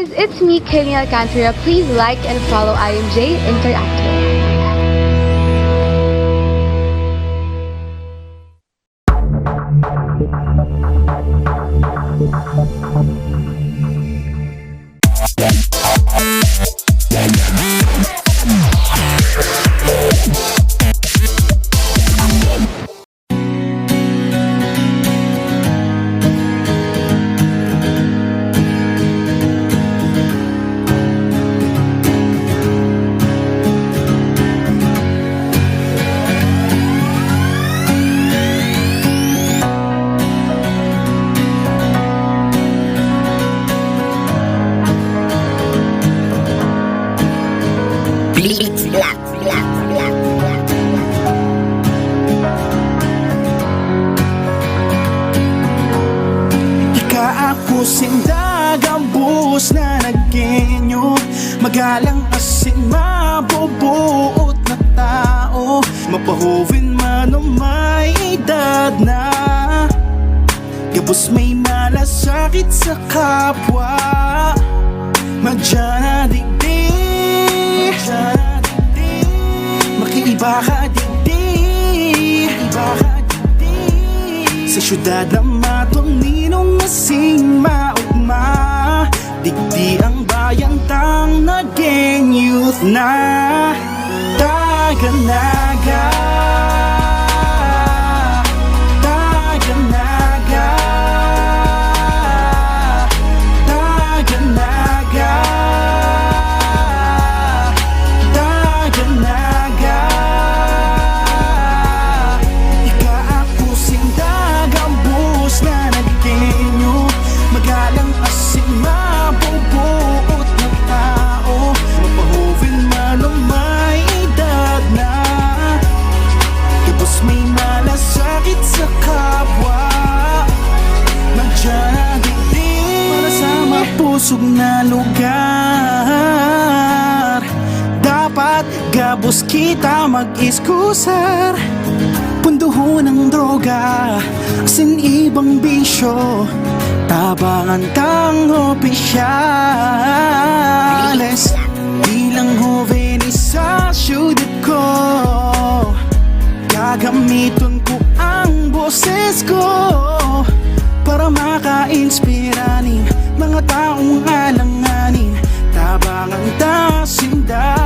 guys, it's me, Kenny Alcantara. Please like and follow IMJ Interactive. Sindag ang buhos na naggenyo, magalang asin mabubuot na tao, mapahuvin man o may edad na, gabos may malasakit sa kapwa, madya na digdi, makiiba ka digdi, sa syudad na matuninong masing maugma, digdi ang bayang tang naging youth na Daganaga, Daganaga, Daganaga, Daganaga. Ika-ako sindag ang buhos na naggenyo, magalang asin mabubuot na tao, mapahuvin man o may edad na, gabos may malasakit sa kapwa, madya digdi para sa mapusog na lugar. Dapat gabos kita mag-iskusar, punduho ng droga, asin ibang bisyo, tabangan tang opisyales. Bilang jovenis sa syudad ko, gagamitin ko ang boses ko para maka-inspiranin mga taong alanganin, tabangan tasinda.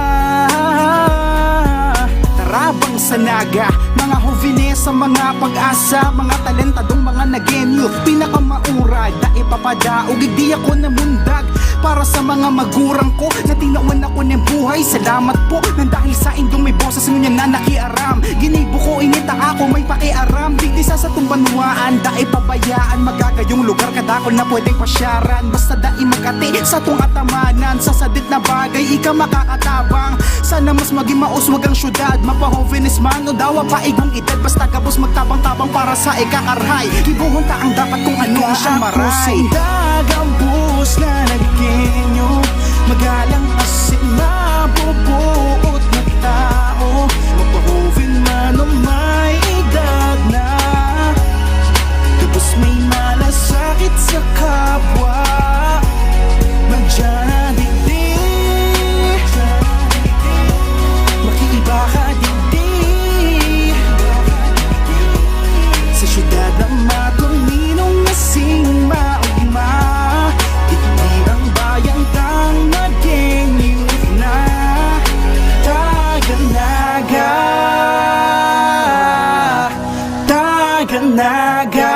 Tarabang sa naga, mga hovines sa mga pag-asa, mga talentadong mga nagenyo, pinakamaurad na ipapadaog. Hindi ako namundag para sa mga magurang ko na tinawan ako ng buhay. Salamat po nang dahil sa indong may boses ngunyan na nakiaram. Ginibo ko inita ako may pakiaram, digdi sa tumbanwaan, dai pabayaan magagayong lugar kadako na pwedeng pasyaran. Basta dai magkati sa tung atamanan, sa sadit na bagay ika makakatabang. Sana mas maging mauswag ang syudad, mapahovenis man o dawa paigong edad, basta gabos magtabang-tabang para sa ikakarhay. Ibuhon ta ang dapat kung ano siyang maray. Sindag ang buhos na naggenyo, magalang asin mabubuot na tao, mapahuvin man o may edad na, gabos may malasakit sa kapwa, madya digdi, makiiba ka digdi, sa syudad na matuninong nasing maugma, digdi ang bayang tang naging youth na Daganaga, Daganaga,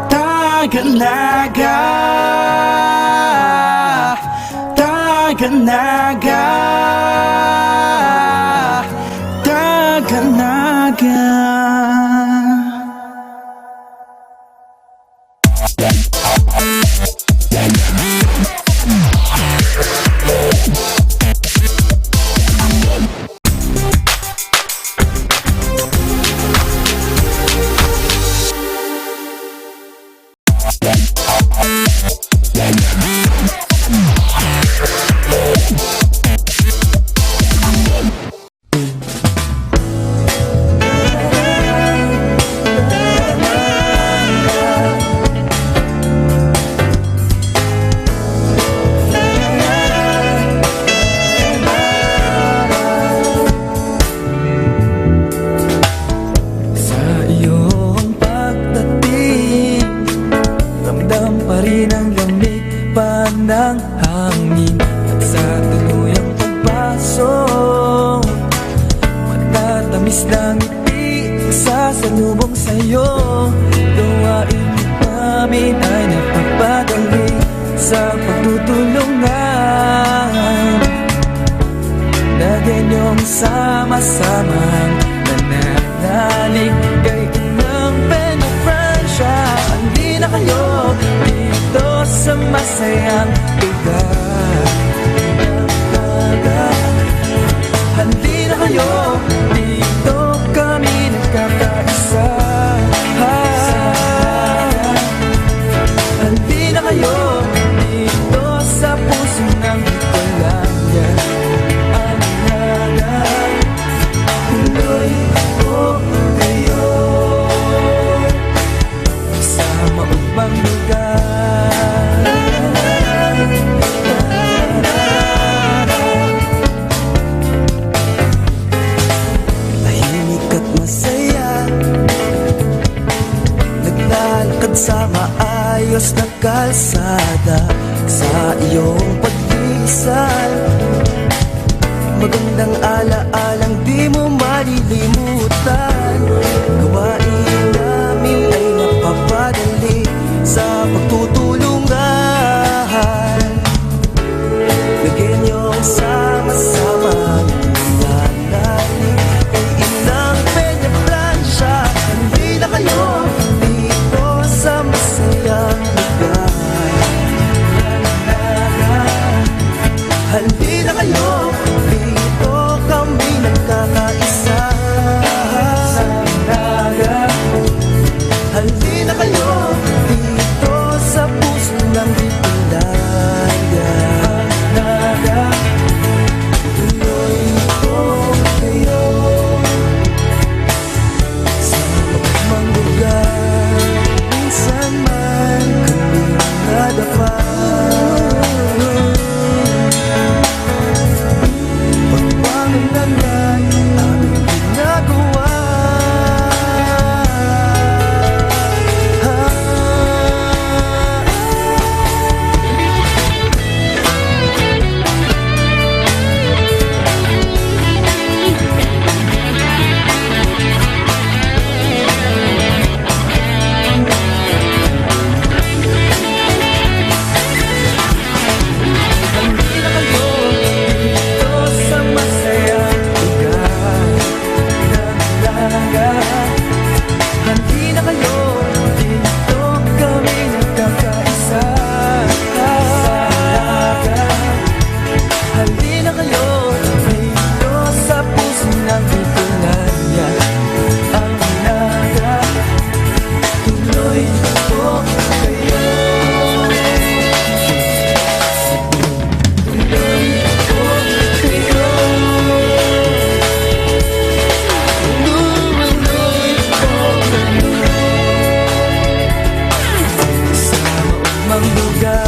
Daganaga, Daganaga, Daganaga. tamis ng ngiti sasalubong sa'yo. Gawain namin ay napapadali sa pagtutulungan na ganyong sama-samang nananalig kay inang Peñafrancia. Handi na kayo dito sa masayang lugar. Handi na kayo dito kami nagkakaisa. Handi na kayo dito sa puso ng Bicolania. Ang naga, tuloy ko kayo sa maubang lugar. Tahimik at masaya, naglalakad sa maayos na kalsada. Sa iyong pagdisal, magandang ala-alang di mo malilimutan. Gawain namin ay napapadali sa pagtutulungan na ganyong sama-sama nananalig kay inang Peñafrancia. Handi na kayo dito sa masayang lugar. Handi na kayo dito kami nagkakaisa. Handi na kayo dito sa puso ng Bicolania. Tuloy ko kayo sa pagmang lugar. Minsan man kami nadapa, pagpangalan aming ginagawa. Handi na kayo dito sa masayang lugar ng Naga. Handi na kayo dito kami nagkakaisa. Handi na kayo dito sa puso ng Bicolania. Ang Naga, tuloy ko kayo. Tuloy ko kayo. Tuloy ko kayo sa maumang lugar.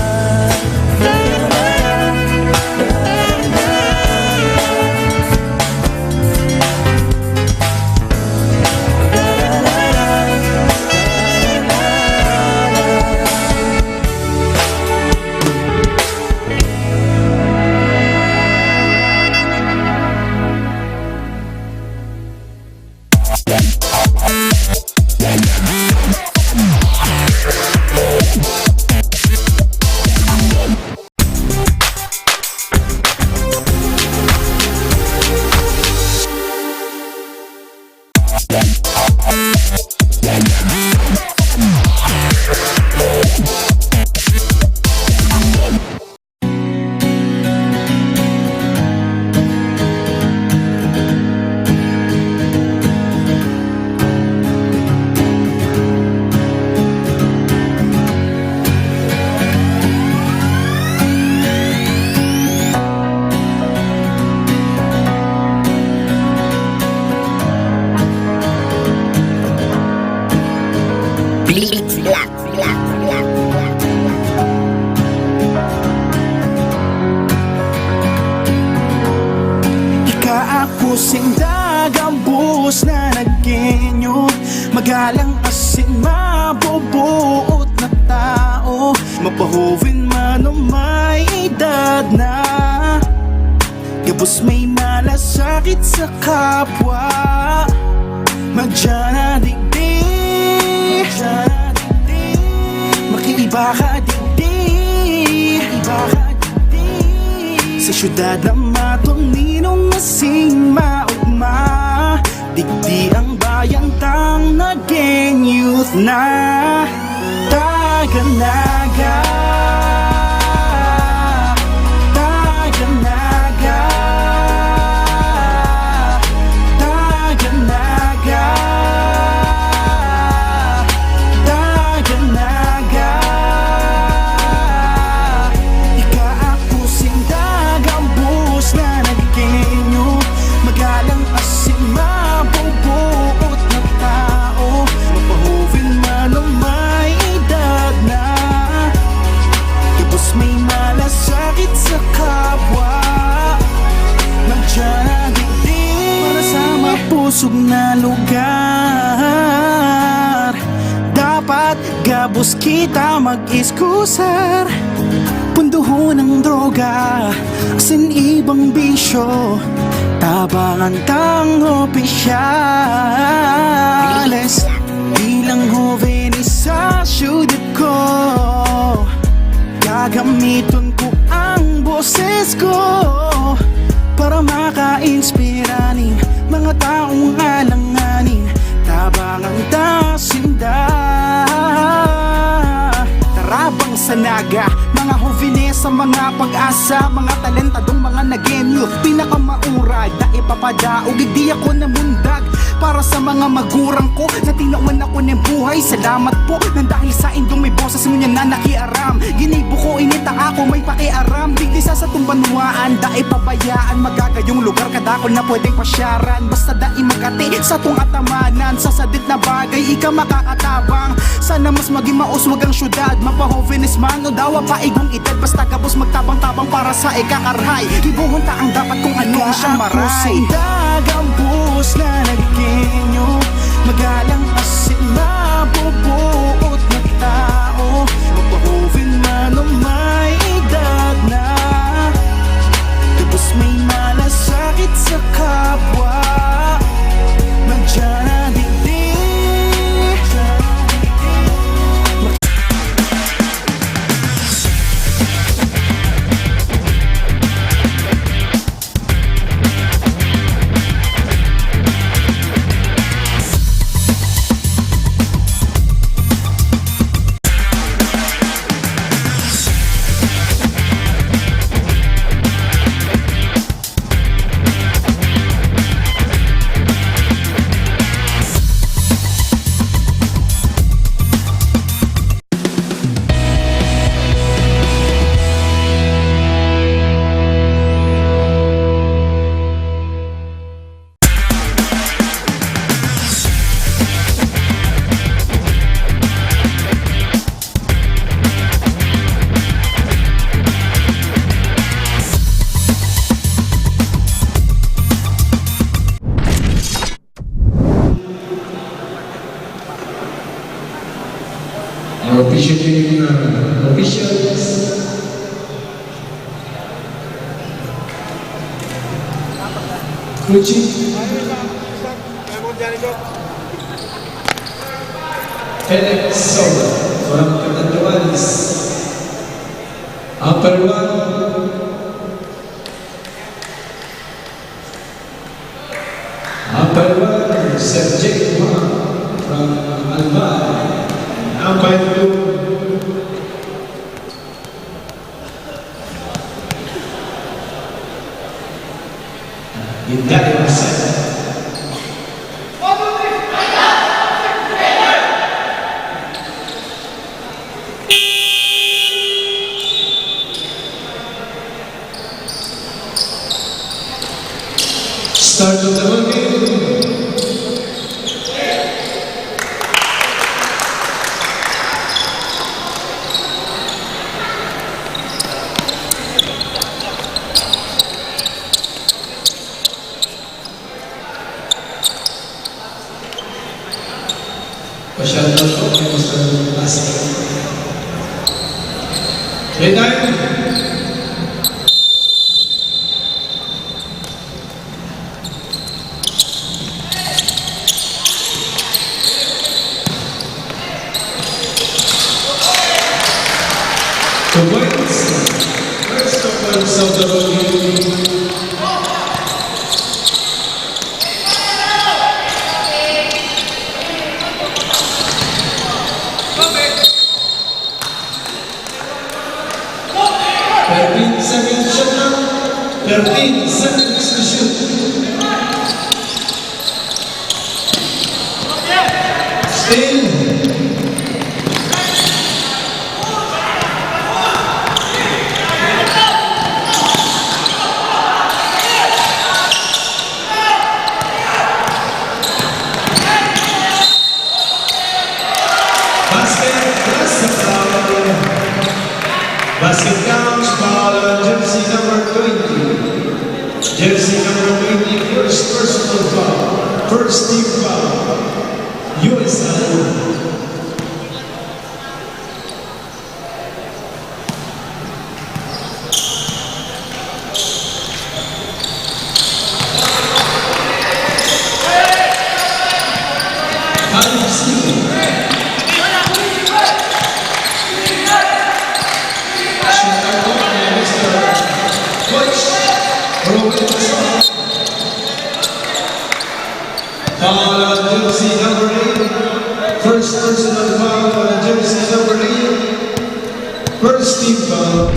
Sindag ang buhos na naggenyo, magalang asin mabubuot na tao, mapahuwin man o may edad na, gabos may malasakit sa kapwa. Madyana digdig, makiiba ka digdig, sa syudad na matuninong masing maugma. Digdi ang bayang tang naging youth na Taganaga, Taganaga, Taganaga, Taganaga. Ika-ako sindag ang bus na nagkenyo, magalang asin mabubuot na tao, mapahuvin man o may edad na, tapos may malasakit sa kapwa. Nandiyan digdig para sa mapusog na lugar. Dapat gabos kita mag-iskusar, punduho ng droga, asin ibang bisyo, tabangan tang opisyales. Bilang jovenis sa syudad ko, gagamiton ko ang boses ko para maka-inspiranin mga taong alanganin, tabangan tasinda. Tarabang sa naga, mga hovines sa mga pag-asa, mga talentadong mga nagenyo, pinakamaurad na ipapadaog. Di ako namundag para sa mga magurang ko na tinawan ako ng buhay. Salamat po nang dahil sa indong may boses mo niya na nakiaram. Ginibo ko inita ako may pakiaram, digdi sa tumbanwaan, dai pabayaan magagayong lugar kadako na pwedeng pasyaran. Basta dai magati sa tung atamanan, sa sadit na bagay ika makakatabang. Sana mas maging mauswag ang syudad, mapahovenis man o dawa pa igong edad, basta kabos magtabang-tabang para sa ikakarhay. Ibuhunta ang dapat kung anong siyang maray. Dagang bus na nagkenyo, magalang asin mabubuot na tao, mapahovin man o may edad na, tapos may malasakit sa kapwa. Nandiyan digdig, officials, coaching, Felix Sola from Catanduanes, Upper One, Sergey from Albay, Upper Two, Indari Marcel. Start of the ball game. Masyadong po, may gusto ng basket. Play time. 2 points. First 2 points of the ball game. Seconds shot now. 13 seconds to shoot. Still. Basket counts, foul on jersey number 20. Jersey number 20, first personal foul. First team foul. USA. Foul on jersey number 8. First personal foul on jersey number 8. First team foul.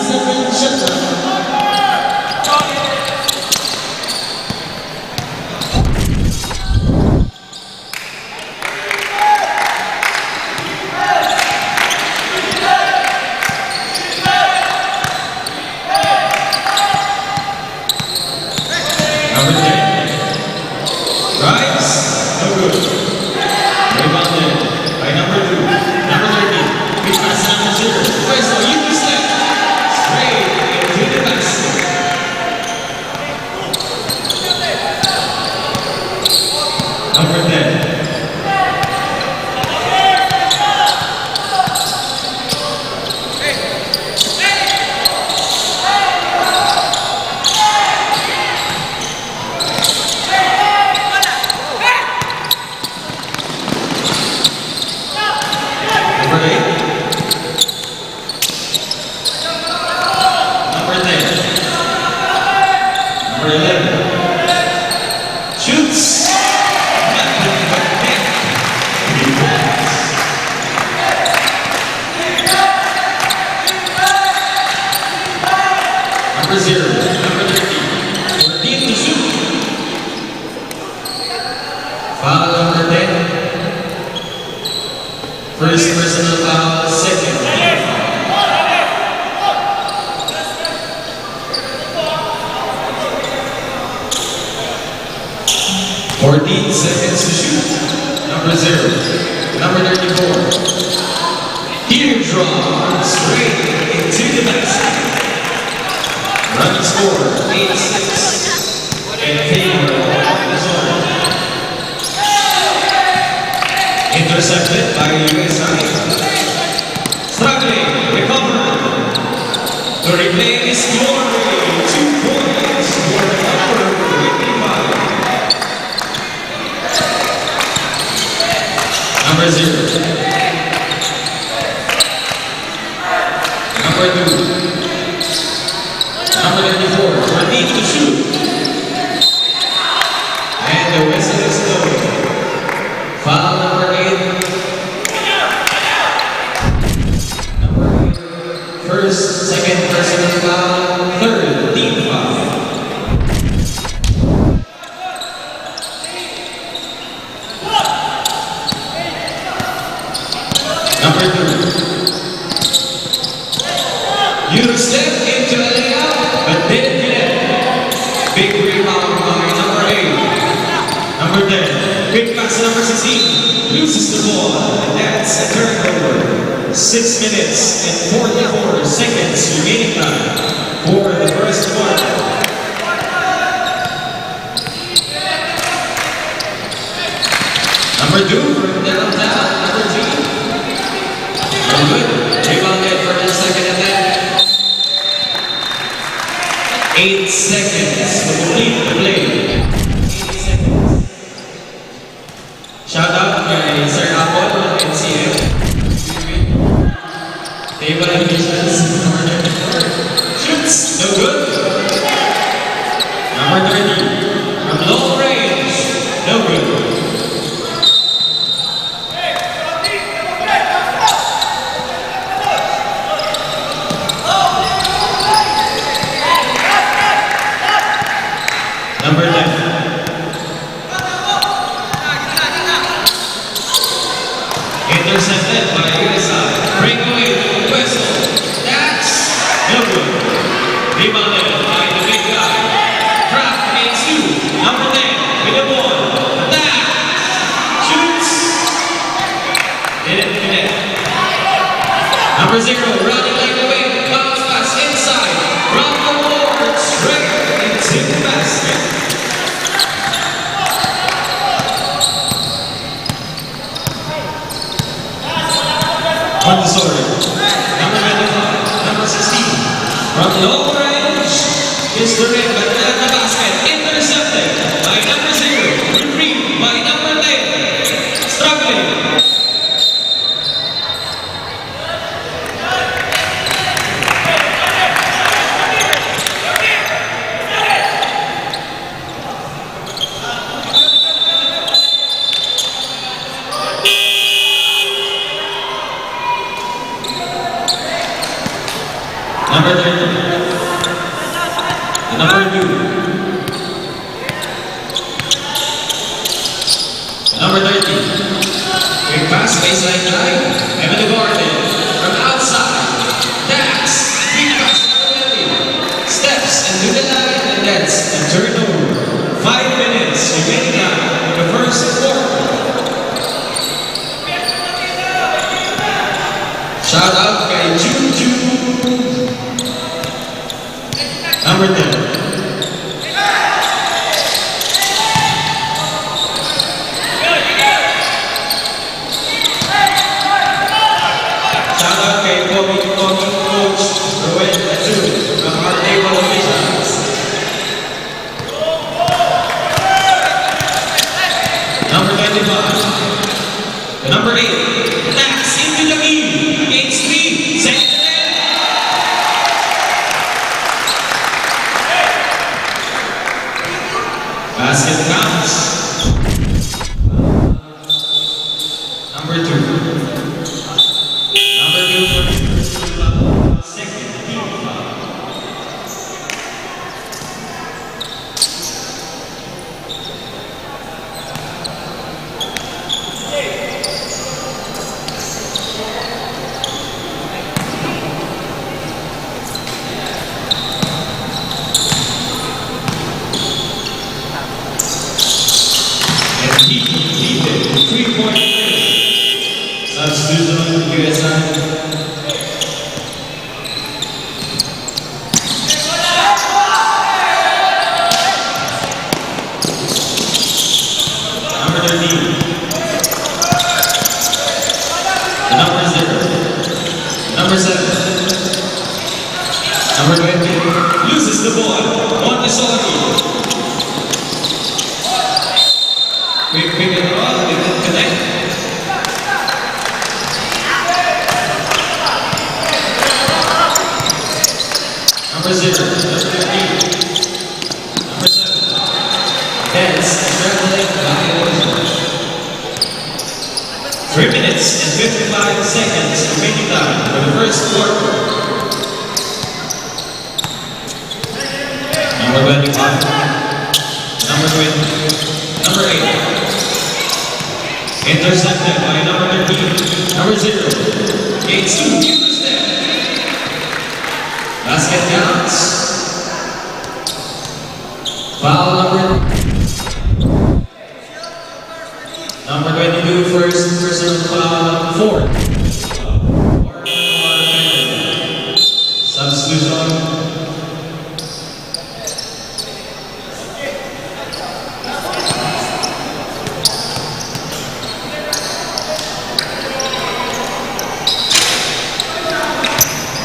Second shot. First personal foul, second. 14 seconds to shoot. Number 0. Number 34. Teardrop straight into the basket. Running score 8-6 in favor of the zone. Intercepted by USA. Struggling, recovered. The replay is glory. 2 points for the number 25. Number 0. Number 2. Number 34. 14 to shoot. And the whistle is blown. Foul number 8. Number 8. First, second personal foul. Third, team foul. Number 2. You step into a layup, but didn't get it. Big rebound by number 8. Number 10. Quick pass number 16. Loses the ball. And that's a turnover. 6 minutes and 44 seconds remaining time for the first quarter. Number 2 from downtown. Number 2. Good. Rebounded for the second attempt. 8 seconds to complete the play. 8 seconds. Shout out kay Sir Apple ng NCF. Intercepted by USI. Breakaway whistle. That's no good. Rebounded by the big guy. Crap against two. Number 10 with the ball. That shoots. Didn't connect. Number 0 running like the wind. Bounce pass inside. Round the board. Straight into the basket. Montessori, number 25, number 16, from long range, is the red, but not the basket, intercepted by number 0, retrieved by number 10, struggling. Number 30, number 2, number 30, quick pass, baseline drive, Evan the Garden, from outside, Dax, quick pass, steps into the line, and that's a turnover. 5 minutes remaining now in the first quarter. Shout out kay Juju. Number 10. Shout out kay Kobe Coach Roel Atu from our table officials. Number 25. Number 8. Dax into the key against me. Second. Basket counts. Number 2. Number 2 for the second team foul. He completed 3-point play. Substitution USI. Number 13. The number 0. Number 7. Number 20. Loses the ball. Montessori. Quick pick and roll, didn't connect. Number 0, number 13, number 7. Dance, traveling by order. 3 minutes and 55 seconds remaining time for the first quarter. Number 25, number 20, number 8. Intercepted by number 13, number 0. Gates 2, use them. Basket counts. Foul number 22, first personal foul, 4. Substitution.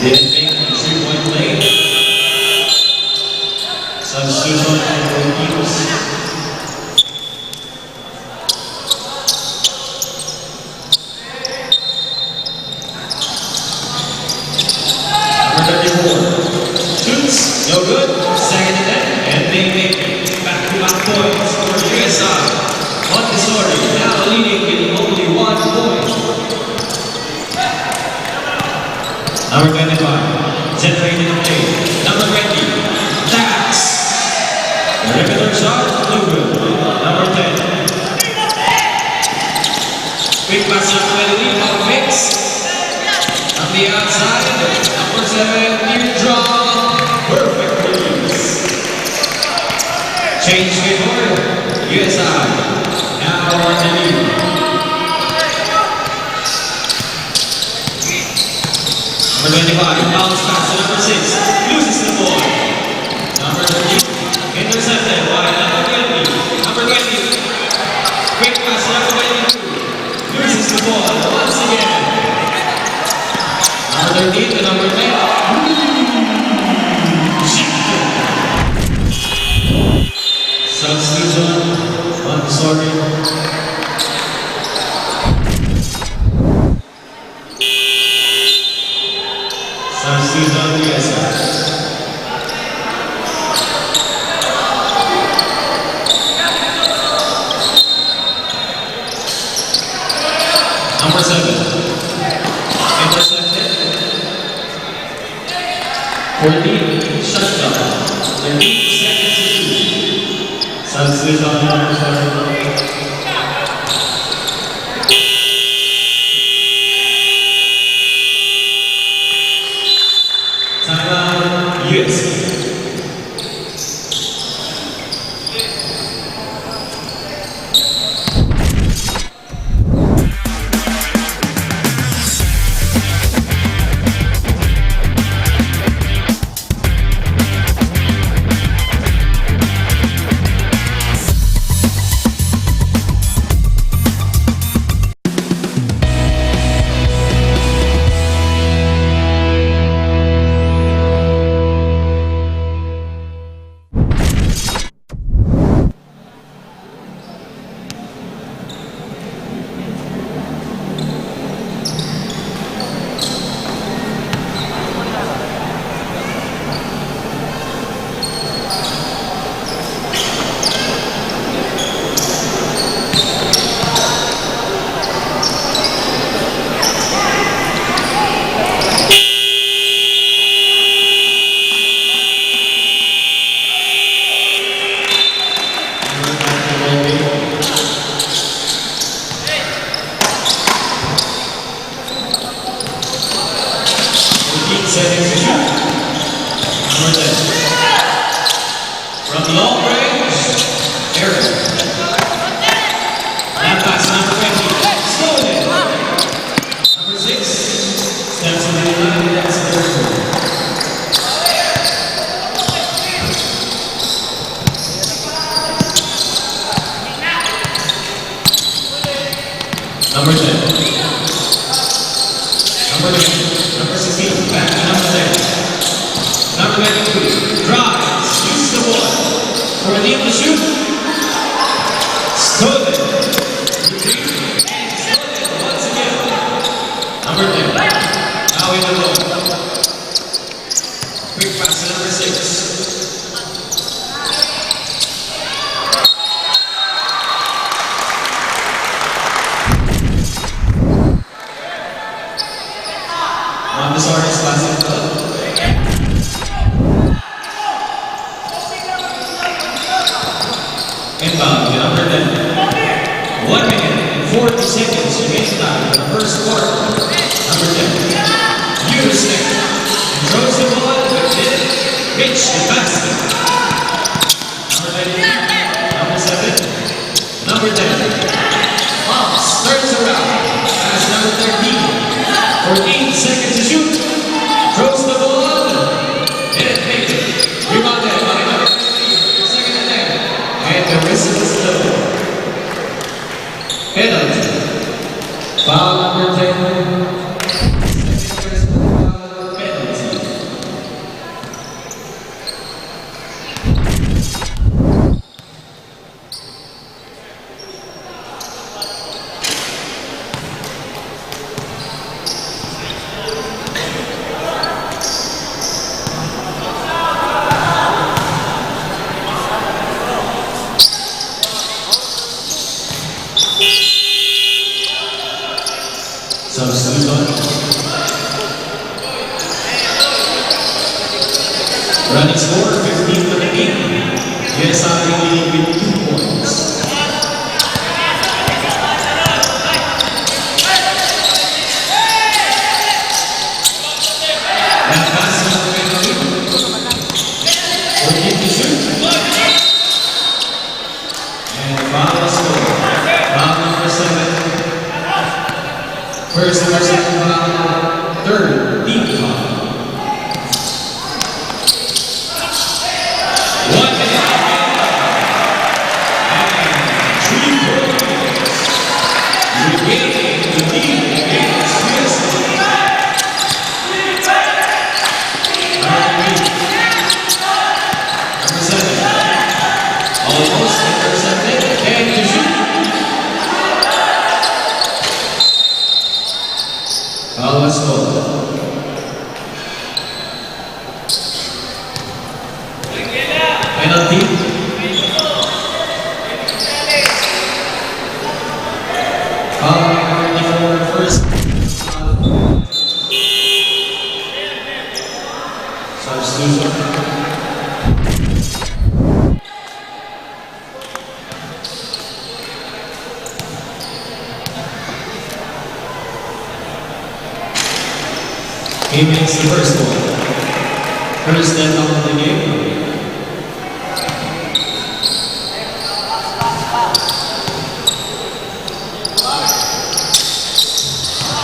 Didn't make the 3-point play. Substitution for the Eagles. Number 34. Shoots, no good. Second and 10. And they make back-to-back points for USI. Montessori now leading with only 1 point. Number 25, generating the play. Number 20, Dax. The regular shot, no good. Number 10. Quick pass up by the lead. USI. Now on the lead. Number 25, bounce pass to number 6, loses the ball. Number 30, intercepted by number 20. Number 20, quick pass to number 22, loses the ball once again. Number 13 to number 10. Substitution, sorry. Substitution, yes. Number 7. Intercepted. 14. Shutdown. 13 seconds to shoot. Substitution, number 7. Timeout, US. From long range, Eric. That pass number 20, stolen. Number 6, steps on the line, that's third. Number 10. Number 10. Number 16, back to number 10. Number 22, drives, shoots the ball. For the to shoot. Stolen. Retrieved. And stolen once again. Number 10. Now in the ball. Quick pass to number 6. Montessori's Classic Club. Inbound to number 10. 1 minute and 40 seconds remaining time in the first quarter. Number 10. Houston throws the ball but didn't reach the basket. Number 19. Number 7. Number 10. Pops turns around. Pass number 13. 14 seconds to shoot. Throws the ball. Didn't make it. Rebounded by number 13. Second and 10. And the whistle is blown. Penalty. Foul number 10. Second personal foul, penalty. Foul score. Foul number 7. First personal foul. Third team foul. 1 minute. And 3 points. Regaining the lead against USA. Number 7. Almost intercepted and to shoot. Foul was called. Penalty. Foul number 34, first. Substitution. He makes the first one. First net out of the game.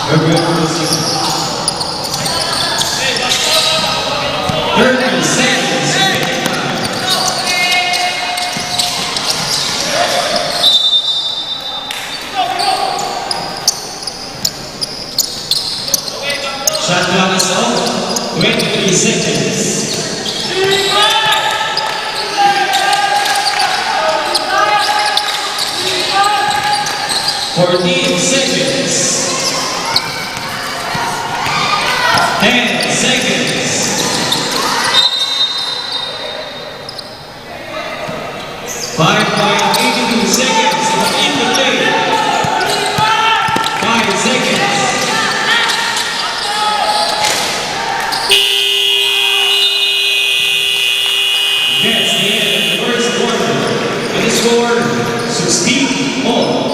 We're good for the season. 30 seconds. Shot clock is off. 23 seconds. 14 seconds. 10 seconds. 5.82 seconds in the play. 5 seconds. That's the end of the first quarter. And the score, 16-all.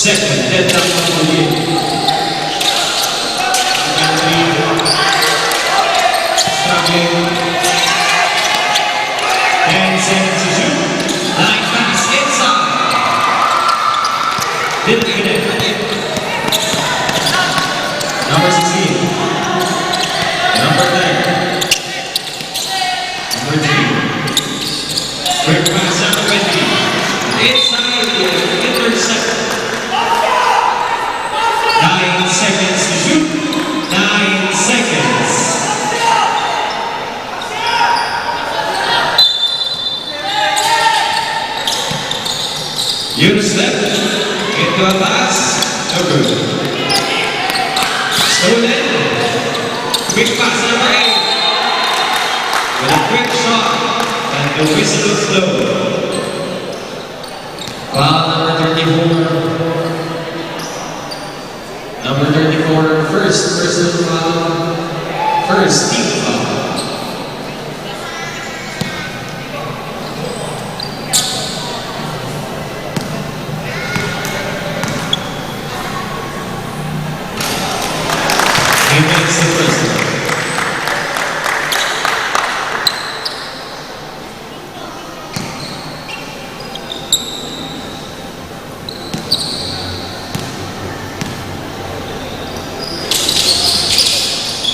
Second, head down for the lead. Struggling. 10 seconds to shoot. 9 pass inside. Didn't connect. Number 16. Number 9. Number 3. Quick pass number 20. Inside, intercept. 9 seconds to shoot. 9 seconds. Use left into a pass. No good. Stolen. Quick pass number 8. With a quick shot. And the whistle is blown. Foul number 34. Number 34, first personal foul, first team foul.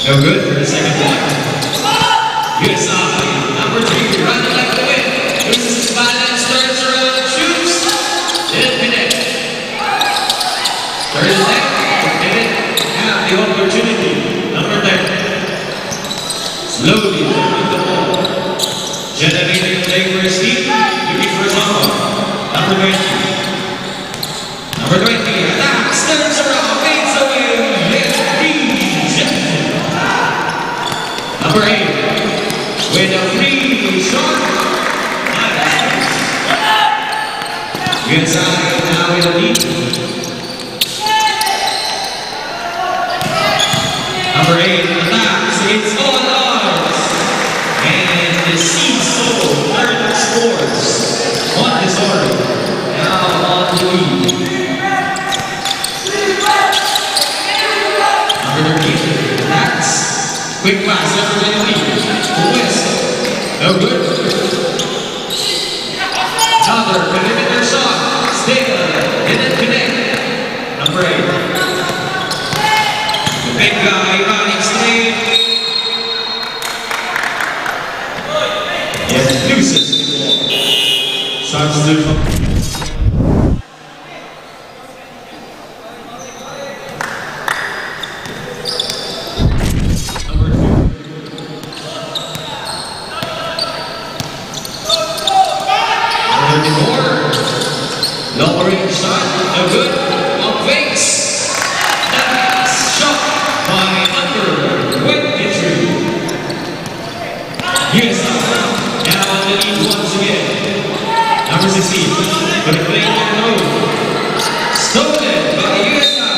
No good for the second point. USI, number 3, running like the wind. Loses his balance, turns around and shoots. Didn't connect. Third attempt, didn't have the opportunity. Number 10. Slowly turning the ball. Generating play for his team. Looking for Zama. Number 20. Number 20, attacks, turns around, fades away. Number 8, with a free shot. Nice. Inside, now in the lead. Number 8, attacks, it's all ours. And the Seesaw third scores. On the story. Now on the lead. Number 13, attacks. Quick pass, number 20, West. No good. Another perimeter shot. Still didn't connect. Number 8. The big guy running straight. Yes, loses the ball. Substitution. Lowering shot, no good. On fakes. Nice shot by number 23. USI now on the lead once again. Number 16, but it played their road. Stolen by USI.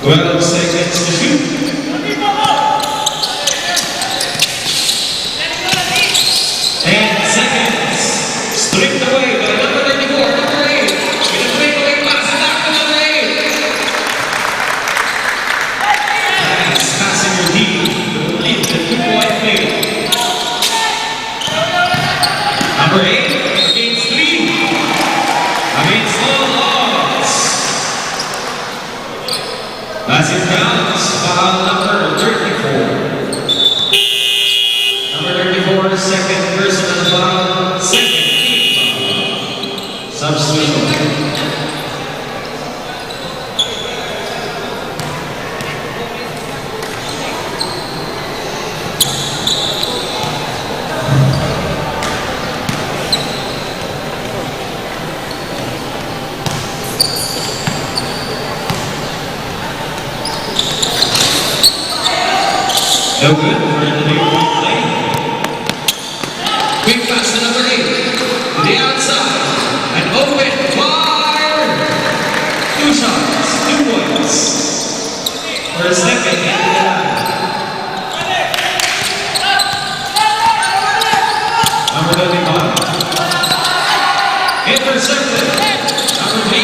Well, seconds to shoot. 10 seconds. Stripped away by number 34, number 8. With a breakaway pass, attack to number 8. Nice passing your team to complete the 2-point play. Number 8 against 3. Against all odds. As it counts, foul number 34. Number 34, second personal foul, second team foul. Substitution. No good for the big play. Quick pass to number 8. To the outside. And open fire. 2 shots, 2 points. For a second into the line. Number 25. Intercepted. Number 3.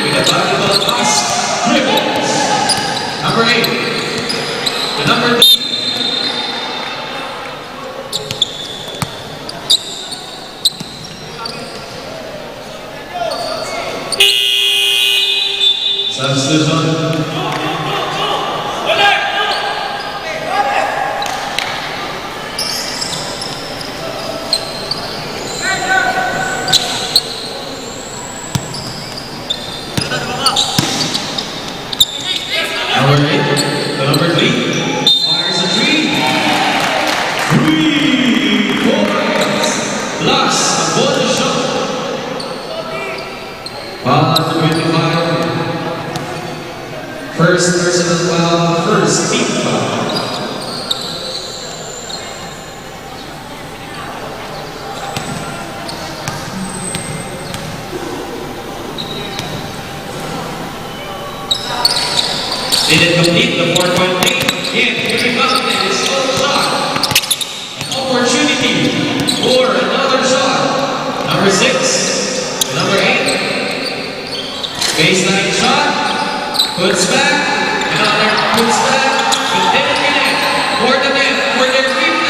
With a valuable pass. Dribbles. Number 8. The number 3. Substitution. Number 8, the number 3, fires a 3. 3 points. Plus a bonus shot. Foul number 25. First personal foul, first team foul. Didn't complete the 4-point lead. Again, he rebounded his own shot. An opportunity for another shot. Number 6, number 8. Baseline shot. Puts back, another puts back, but didn't connect. For the net, for their 5th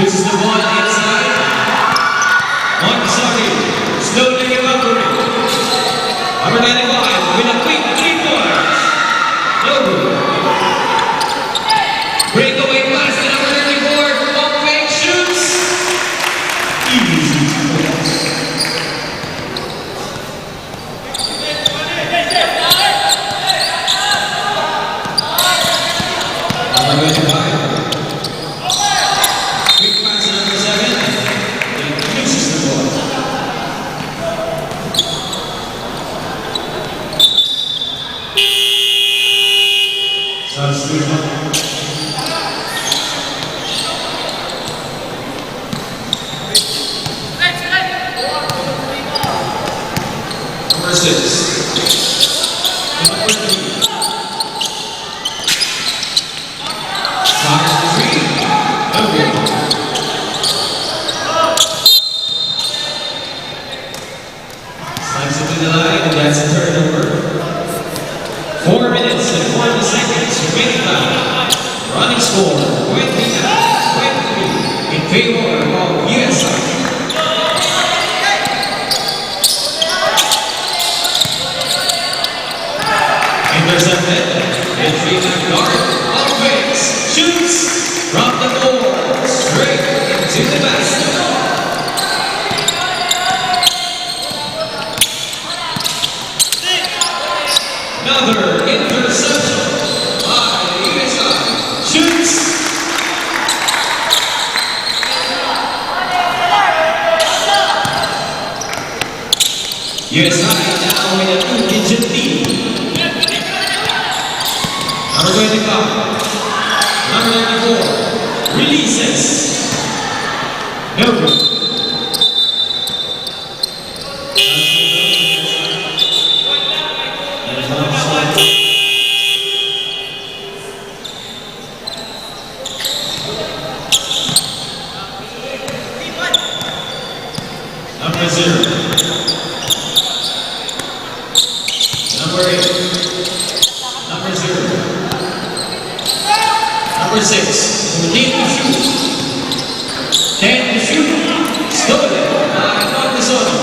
Loses the ball inside. Montessori. Slowly recovering. Number 95 with a quick 3 points. No good. Breakaway pass to number 34. Pump fake shoots. Easy 2 points. Number 25. Quick pass to number 7. He loses the ball. Substitution. Number 6. Number 3. Fires the 3. Okay. Slides it to the line, and that's a turnover. 4 minutes and 1 seconds remaining time. Running score 23 in favor of USA. Intercepted. And Freeman guard. Ball fakes. Shoots. From the board. Straight into the basket. Another interception by USA. Shoots. USA now with a 2-digit lead. Number 25. Number 94. Releases. No good. Number 0. Number 8. Number 0. Number 6. 14 to shoot. 10 to shoot. Stolen by Montessori.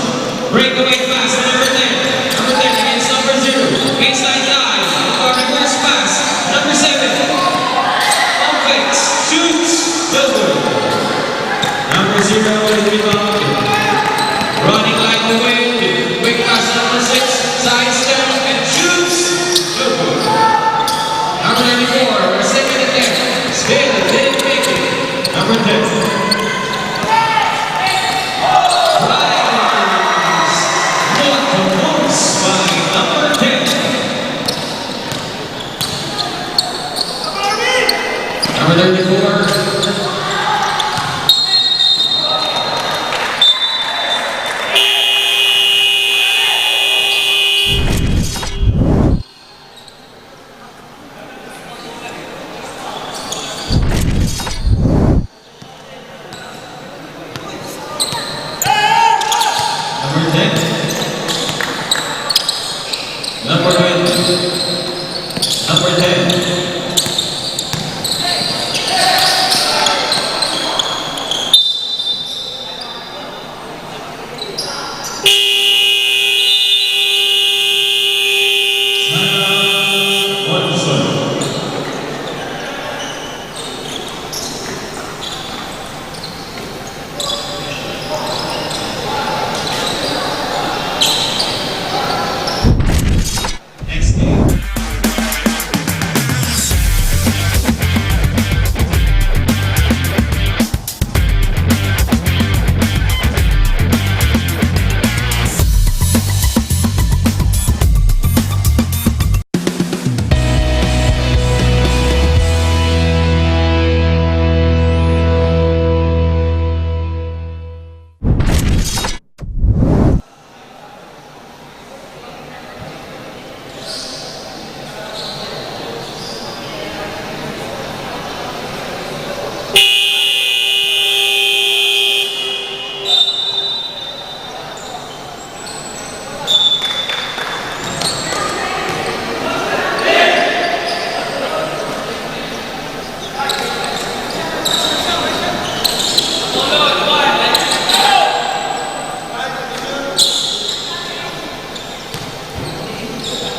Breakaway pass to number 10. Number 10 against number 0. Baseline dive. Or reverse pass. Number 7. Pump fakes. Shoots. No good. Number 0 is rebound. Running like the wind. Quick pass to number 6. Side step and shoots. No good. Number 94. Second attempt. Still didn't make it. Number 10. Riders. What a moves by number 10. Number 34.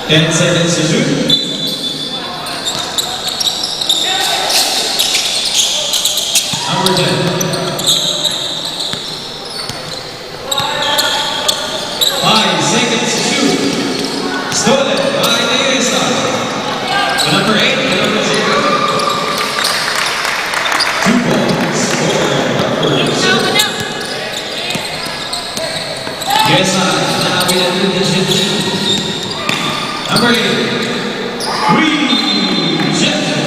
Ten seconds to shoot. Number 10. 5 seconds to shoot. Stolen by the USA. The number 8, the number 0. 2 balls for USA. USA, now with a new decision. Number 8, rejected.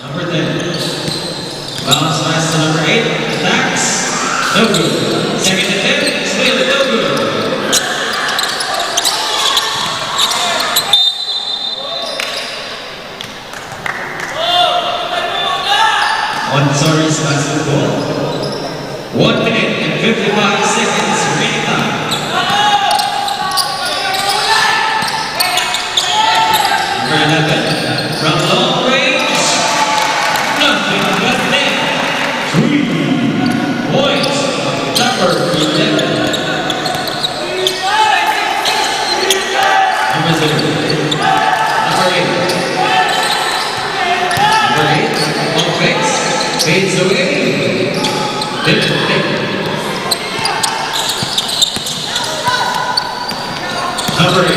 Number 10, bounce pass to number 8, attacks, no good. Second attempt, still no good. Montessori's basketball. 1 minute and 55 seconds remaining time. Number 11, from long range, nothing but net. 3 points, number 11. Number 0, number 8. Number 8, on face, fades away. Didn't take. Number 8.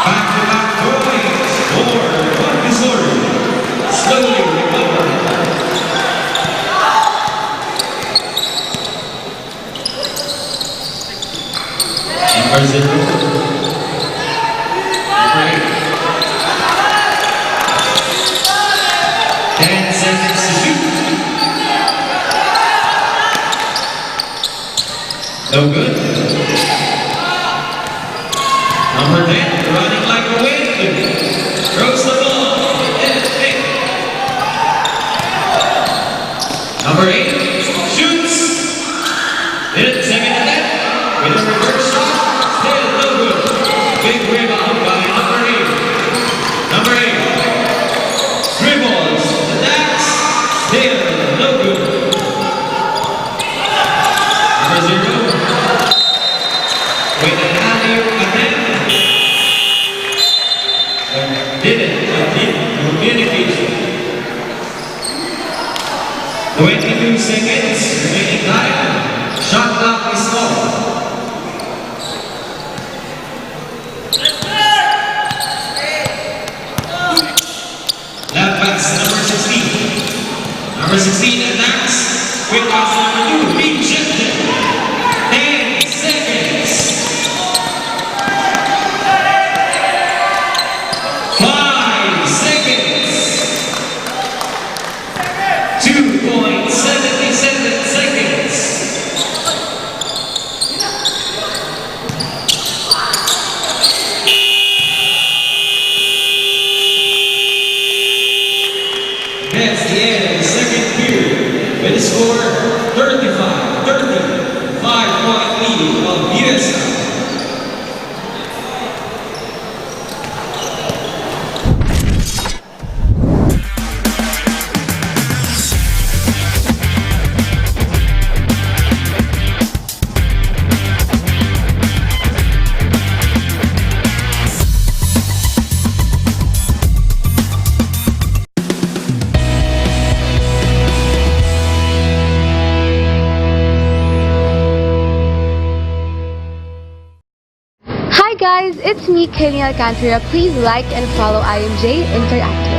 Back-to-back points for Montessori. Slowly recovering. Number 0. Number 8. 10 seconds to shoot. No good. Number 10, running like a wind. Throws the ball. Didn't take. Number 8, shoots. Didn't second attempt. With a reverse shot. Still no good. Big rebound by number 8. Number 8. Dribbles. Attacks. Still no good. Number 0. With an alley-oop attempt. Didn't complete communication. 22 seconds remaining time. Shot clock is off. Left pass, number 16. Number 16 attacks. Quick pass, number 2. Rejected. 10 seconds. 5 seconds. 2.77 seconds. That's the end of the second period with a score 35-30, 5-point lead of USA. Hi guys, it's me, Kenny Alcantara. Please like and follow IMJ Interactive.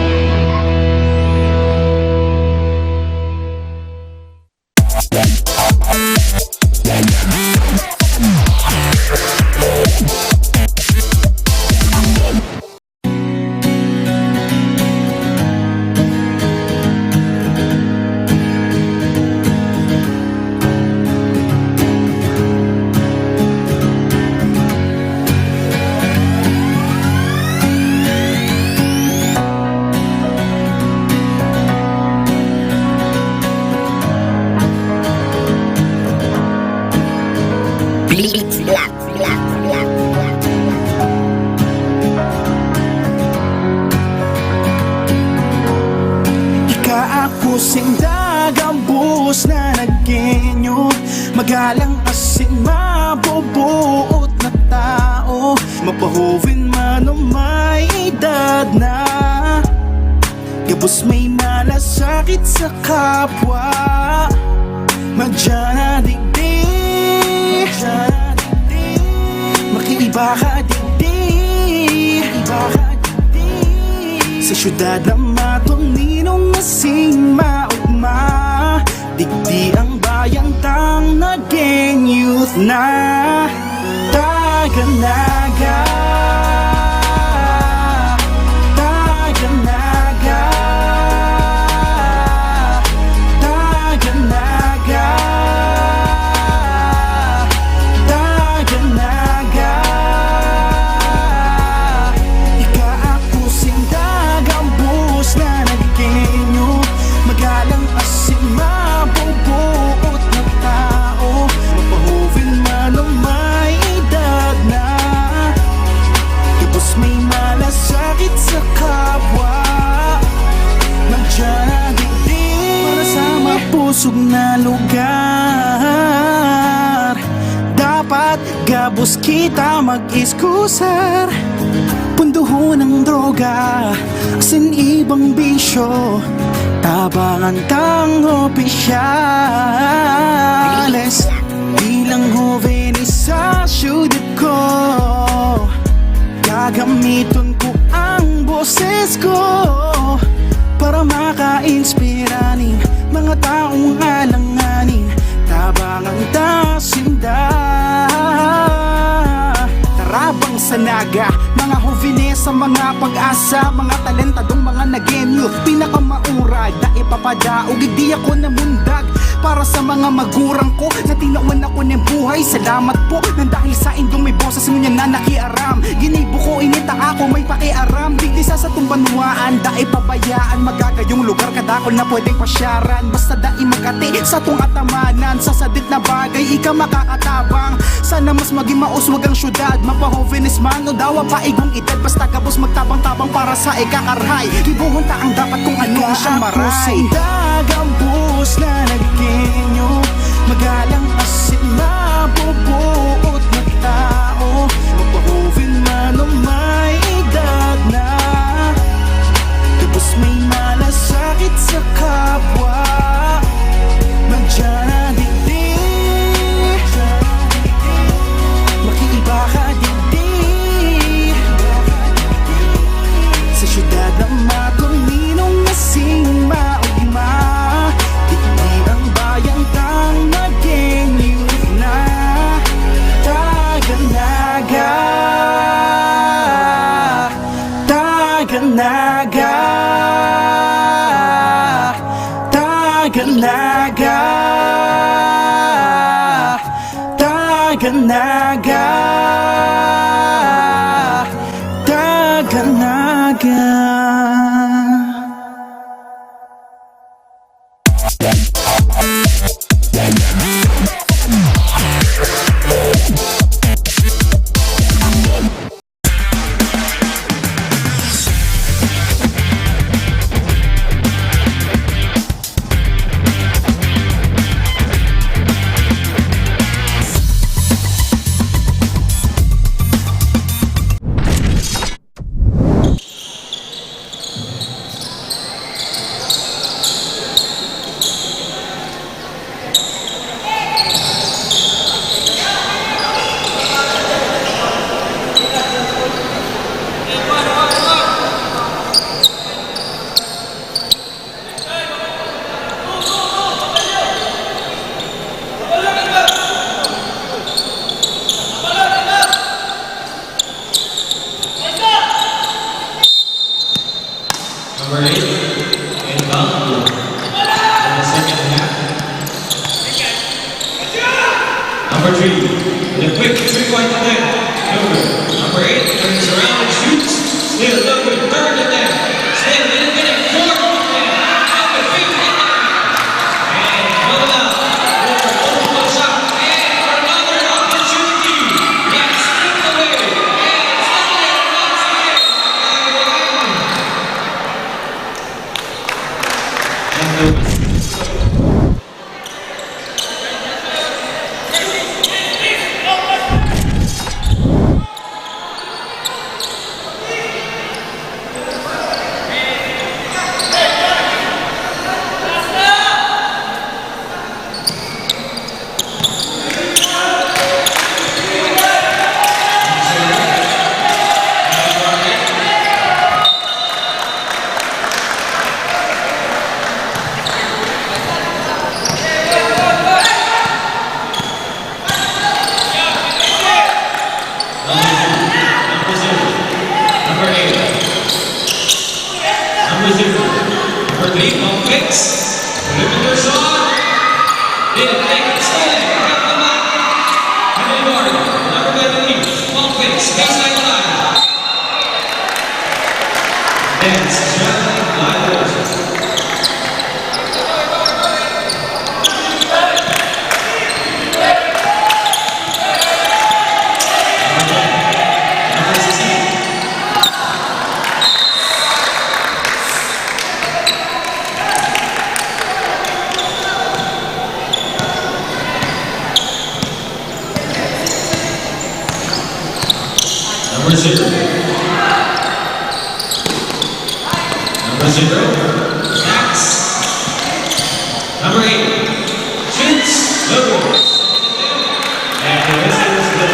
Ikaakusing dagang buhos na naggenyo, magalang asin mabubuot na tao, mapahuvin man o may edad na, gabos may malasakit sa kapwa, madya na digdig, makiiba ka digdig, sa syudad na matuninong masing maugma, digdi ang bayang tang naging youth na Taganaga, Taganaga, Taganaga, Taganaga. Ikaakusing dagang buhos na naggenyo, magalang asin mabubuot na tao, mapahuvin man o may edad na, gabos may malasakit sa kapwa, madya digdig para sa mapusog na lugar. Dapat gabos kita mag-iskusar, punduhon ng droga, asin ibang bisyo, tabangan kang opisyales. Bilang jovenis sa syudad ko, gagamiton ko ang boses ko para maka-inspiranin mga taong alanganin, tabangang tasinda. Tarabang sa naga, mga hovines sa mga pag-asa, mga talentadong mga nagenyo, pinakamaurad na ipapadaog, hindi ako namundag para sa mga magurang ko na tinawan ako ng buhay. Salamat po nang dahil sa indong may boses mo niya na nakiaram, ginibo ko inita ako may pakiaram, digdi sa tumbanwaan, da ipabayaan magagayong lugar kadakol na pwedeng pasyaran, basta da imagati sa tung atamanan, sa sadit na bagay ika makakatabang, sana mas maging mauswag ang syudad, mapahovenis man o dawa pa igong edad, basta gabos magtabang-tabang para sa ikakarhay, ibuhon ta ang dapat kung ano siyang maray. Dagang buhos na naggenyo, magalang asin mabubuot na tao, mapahuvin man o may edad na, gabos may malasakit sa kapwa, madya na digdig, makiiba ka digdig, sa syudad na matuninong masing maugma, digdi ang bayang tang naging youth na Taganaga, Taganaga, Taganaga, Taganaga, Taganaga. Number 8, inbound. In the second half. Number 3, with a quick 3-point attempt. Number 8 turns around and shoots. Still look with third attempt. Still didn't get it. Fourth attempt. And the fifth attempt. And Nola with a multiple shot. And for another opportunity. Number 0. Number 0. Max. Number 8. Vince Lopez. And the rest is good.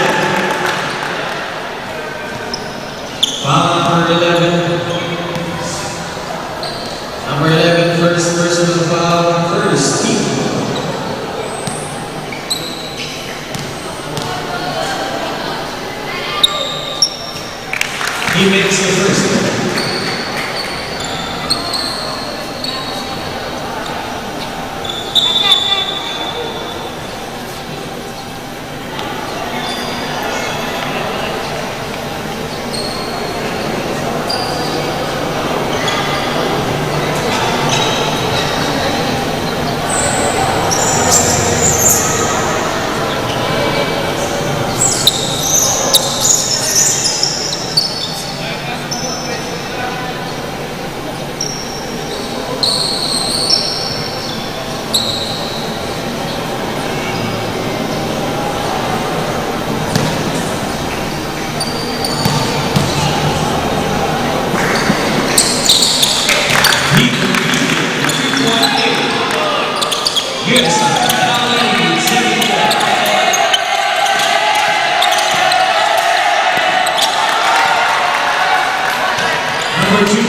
Foul number 11. Number 11, first personal foul, first team. He makes the first one. Yes, number 2,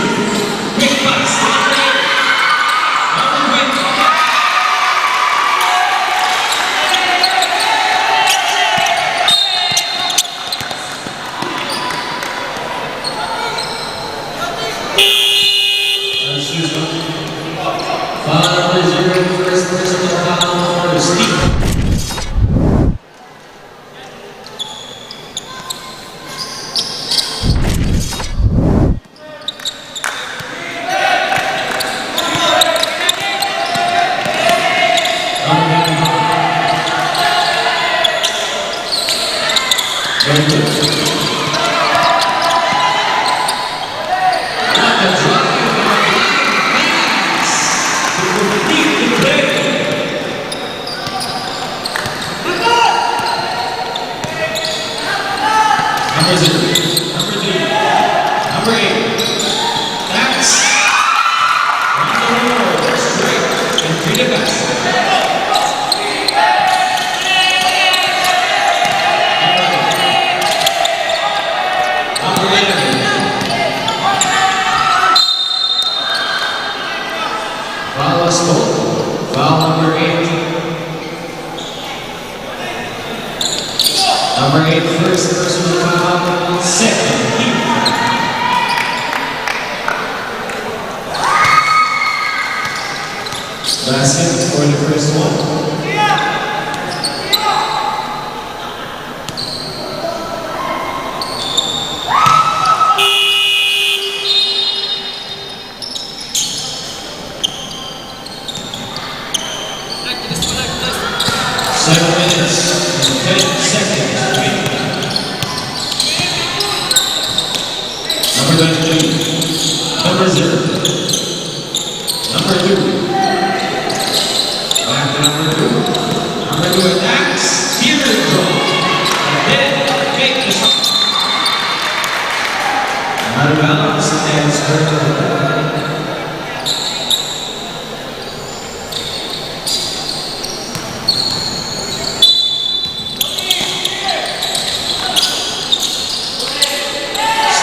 quick pass. Number 20. Excuse me. Foul number 0, first personal foul for Steve. Number 0, number 3, number 8, Max. Straight and 3 to pass. Number 11. Foul was called. Foul number 8. Number 8, first personal foul, second team. Basket for the first one. Seven minutes and 10 seconds. Number 23, number 0, number 2, back to number 2, number 2 attacks, here it goes, and then make the shot. Out of bounds and square.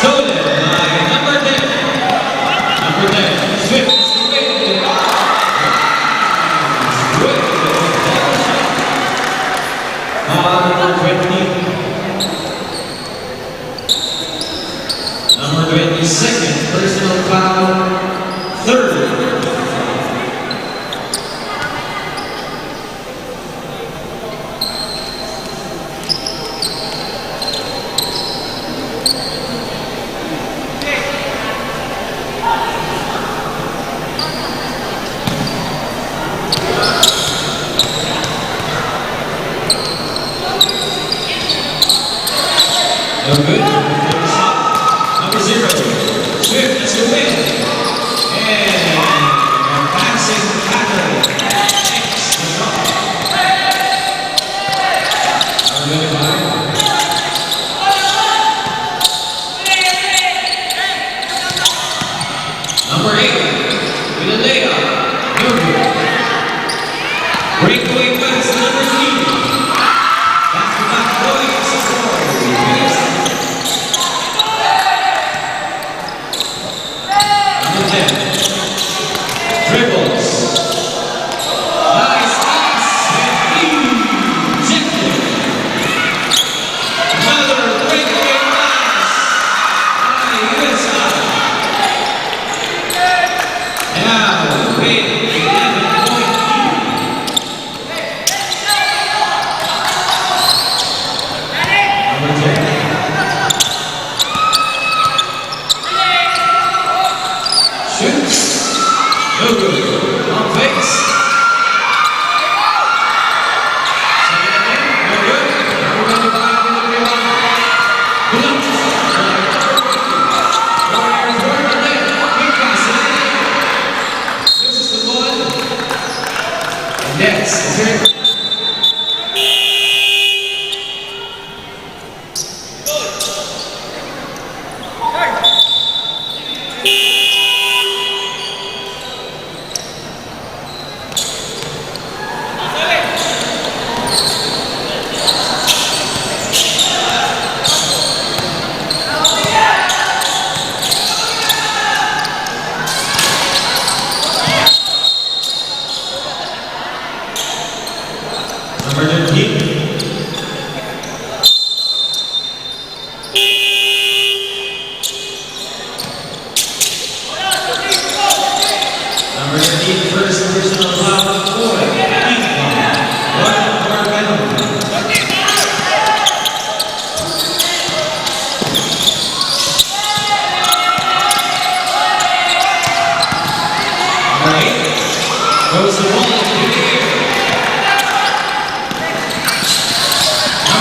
Stolen by number 10. Number 10, Swift is away with the ball. Number 20. Number 22nd, personal foul, third. No good. Number 0, Swift is the win. And passing pattern. Takes the shot. Number 25.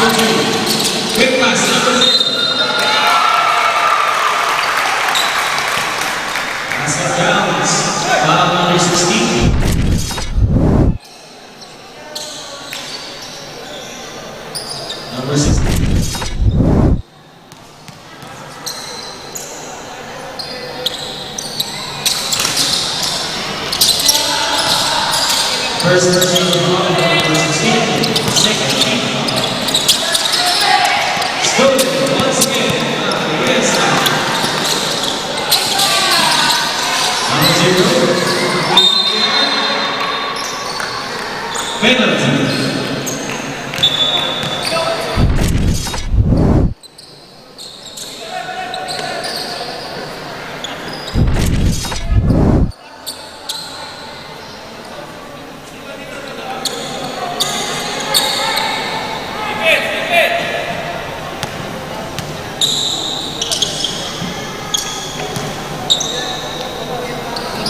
number 2. Quick pass, number 0. Basket counts. Foul number 16. Number 16. First person number 16. Second team. Stolen once again. Yes. Number 0. Penalty.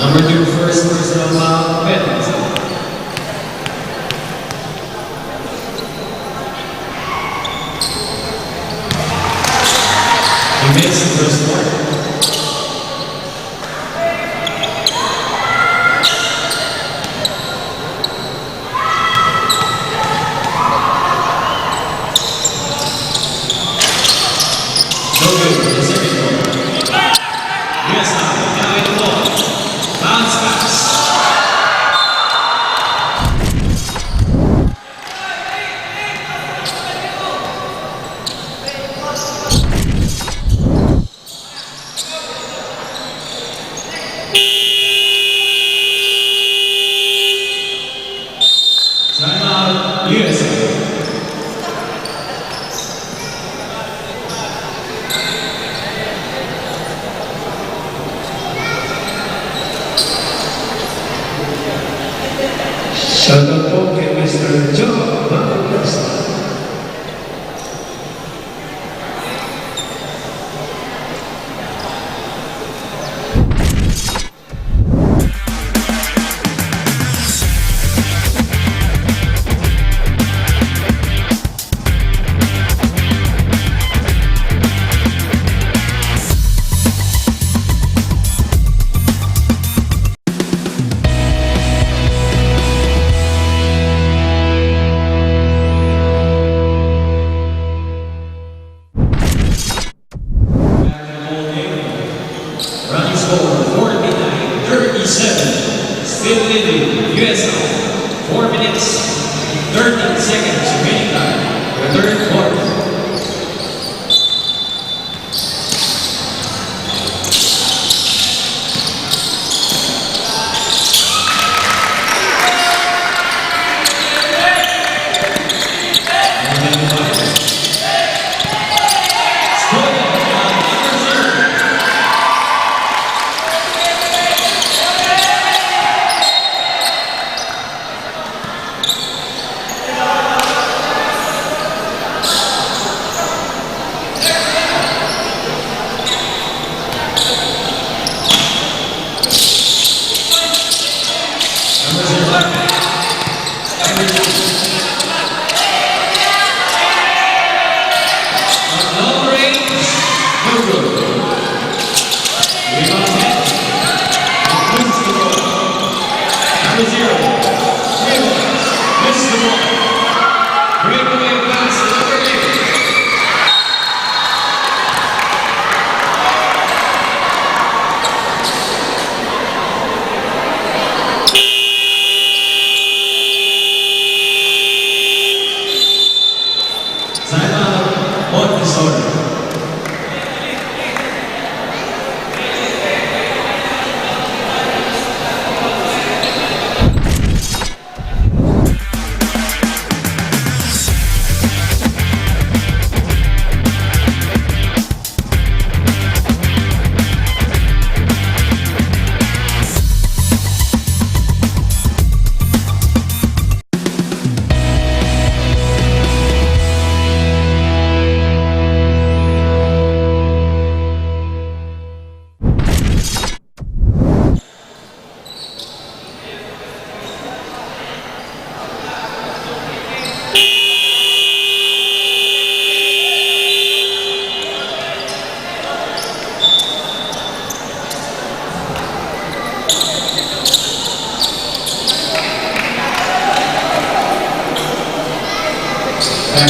Number 2, first personal foul, penalty. He missed the first one. No good for the second one. Yes, now in the ball. Bounce pass. Timeout, USA. Shout out po kay Mr. Joe Marcos. Running score 49-37. Still leading USA. 4 minutes, 13 seconds remaining time for the third quarter.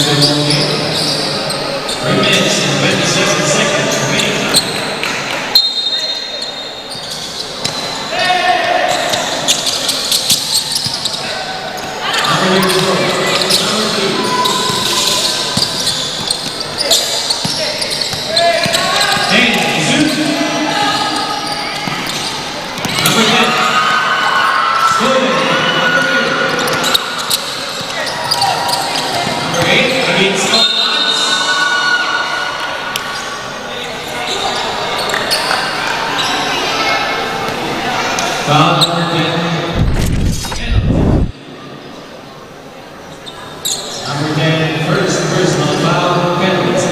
Basketball game. 3 minutes and 27 seconds remaining time. Foul number 10. Number 10, first personal foul penalty.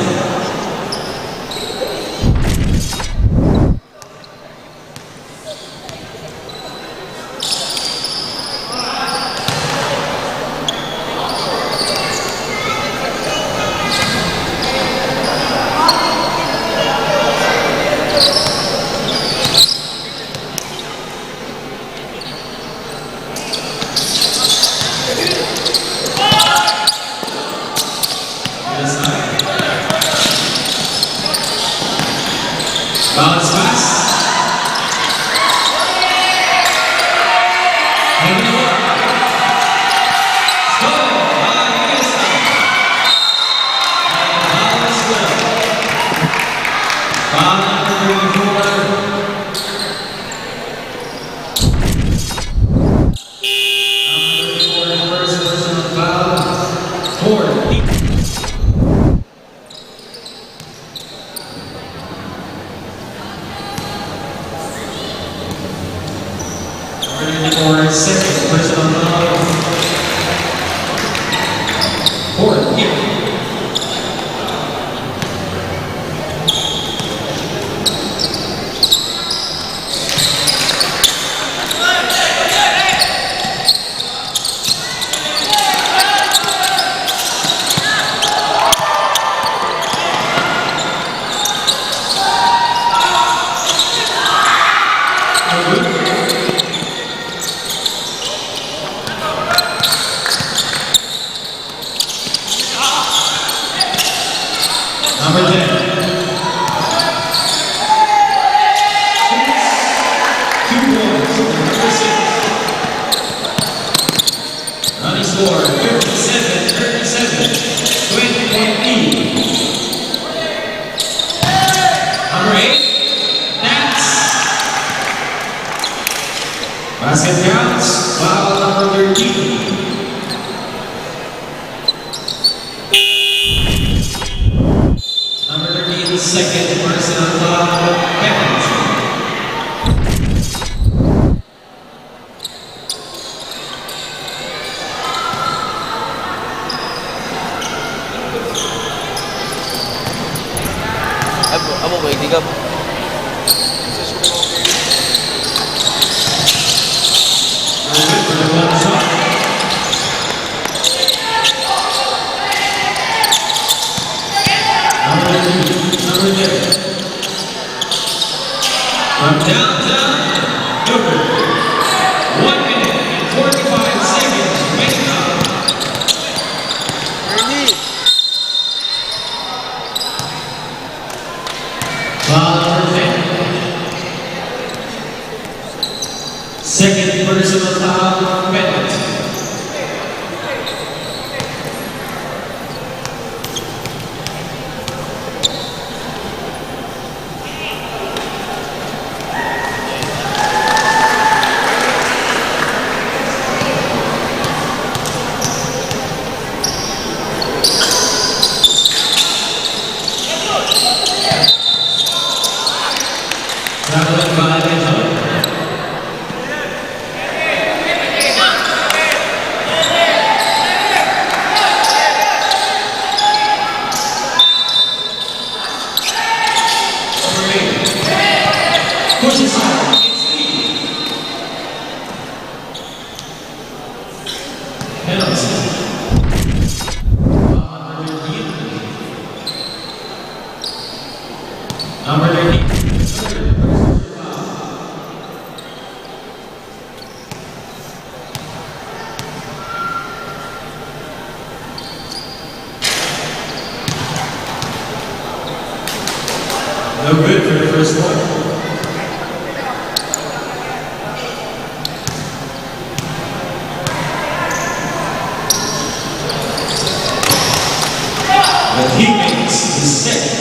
Bounce pass. And the ball. Stolen by Issa. And foul is good. Foul number 34. Number 34, first personal foul. 4. For second personal foul. 4th here. Number 10. Two points. Number 6. Running score 57-37. 20-point lead. Number 8. Nats. Basket counts. Foul number 13. Second personal foul penalty. Amo ba itigam? For the one shot. Number 10. From downtown, Joker. 1 minute and 45 seconds remaining time. Foul number 10. Second personal foul penalty. Traveling by the zone. Pushes on. It's lead. Penalty. Number 13. No good for the first one. But he makes the second.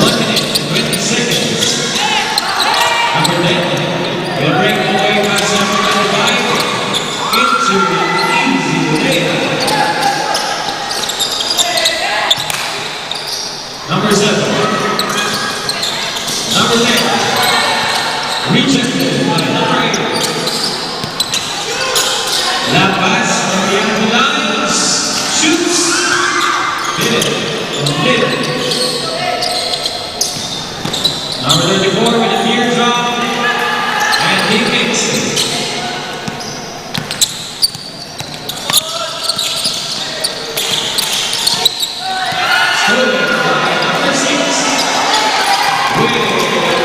1 minute and 20 seconds. Number 10. Will break away pass number 25 into the easy layup. Number 7. Number 10. Rejected by number 8. La pass from beyond the lines. Shoots. Did it. Did it. Number 34 with a teardrop. And he makes it. Stolen by number 6. With a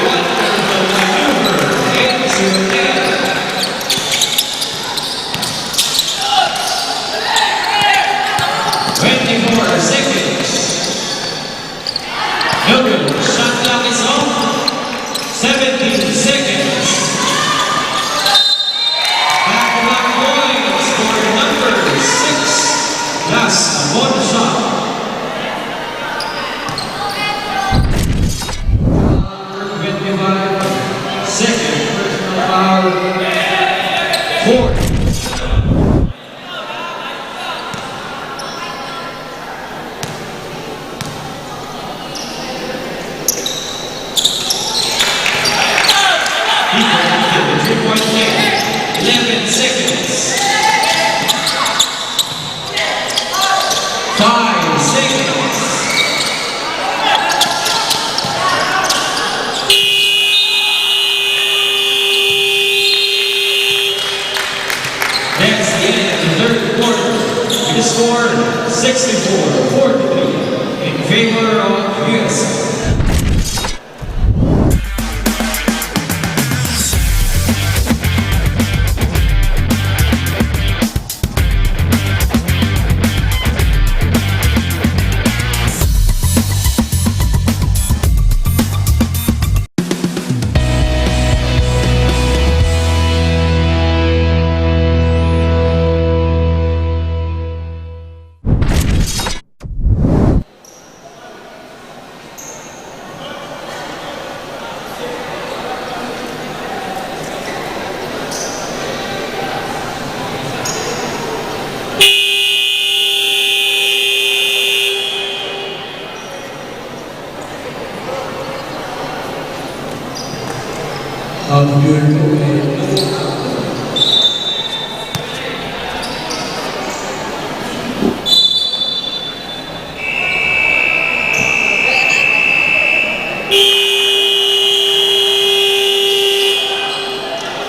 wonderful maneuver into the net. Seconds. No good. Shot clock is off. 17 seconds. Back points for number 6. Last one shot. Number 25. Second personal foul. 4. Three-point play. 11 seconds. 5 seconds. That's the end of the third quarter. With a score 64-43 in favor of USA.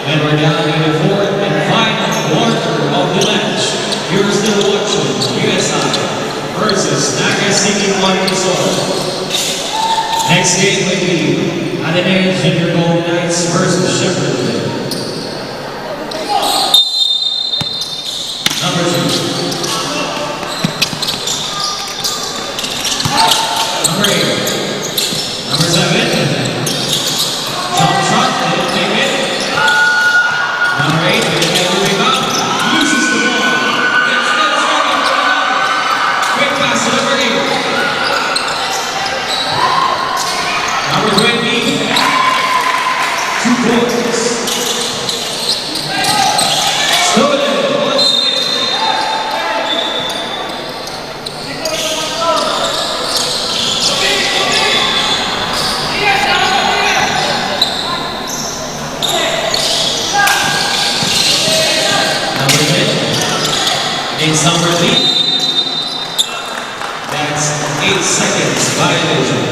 And we're down to the fourth and final quarter of the match. You're still watching USI versus Nagasaki Montessori. Next game will be Ateneo Junior Gold Knights versus Shepherdville. Number 2. Number 8. Number 7. Jump shot, didn't take it. Number 8, didn't get the rebound. Loses the ball. Gets still struggling for another. Quick pass to number 8. Number 20. 2 points. Stolen once again. Number 10. In summer league. That's 8 seconds violation.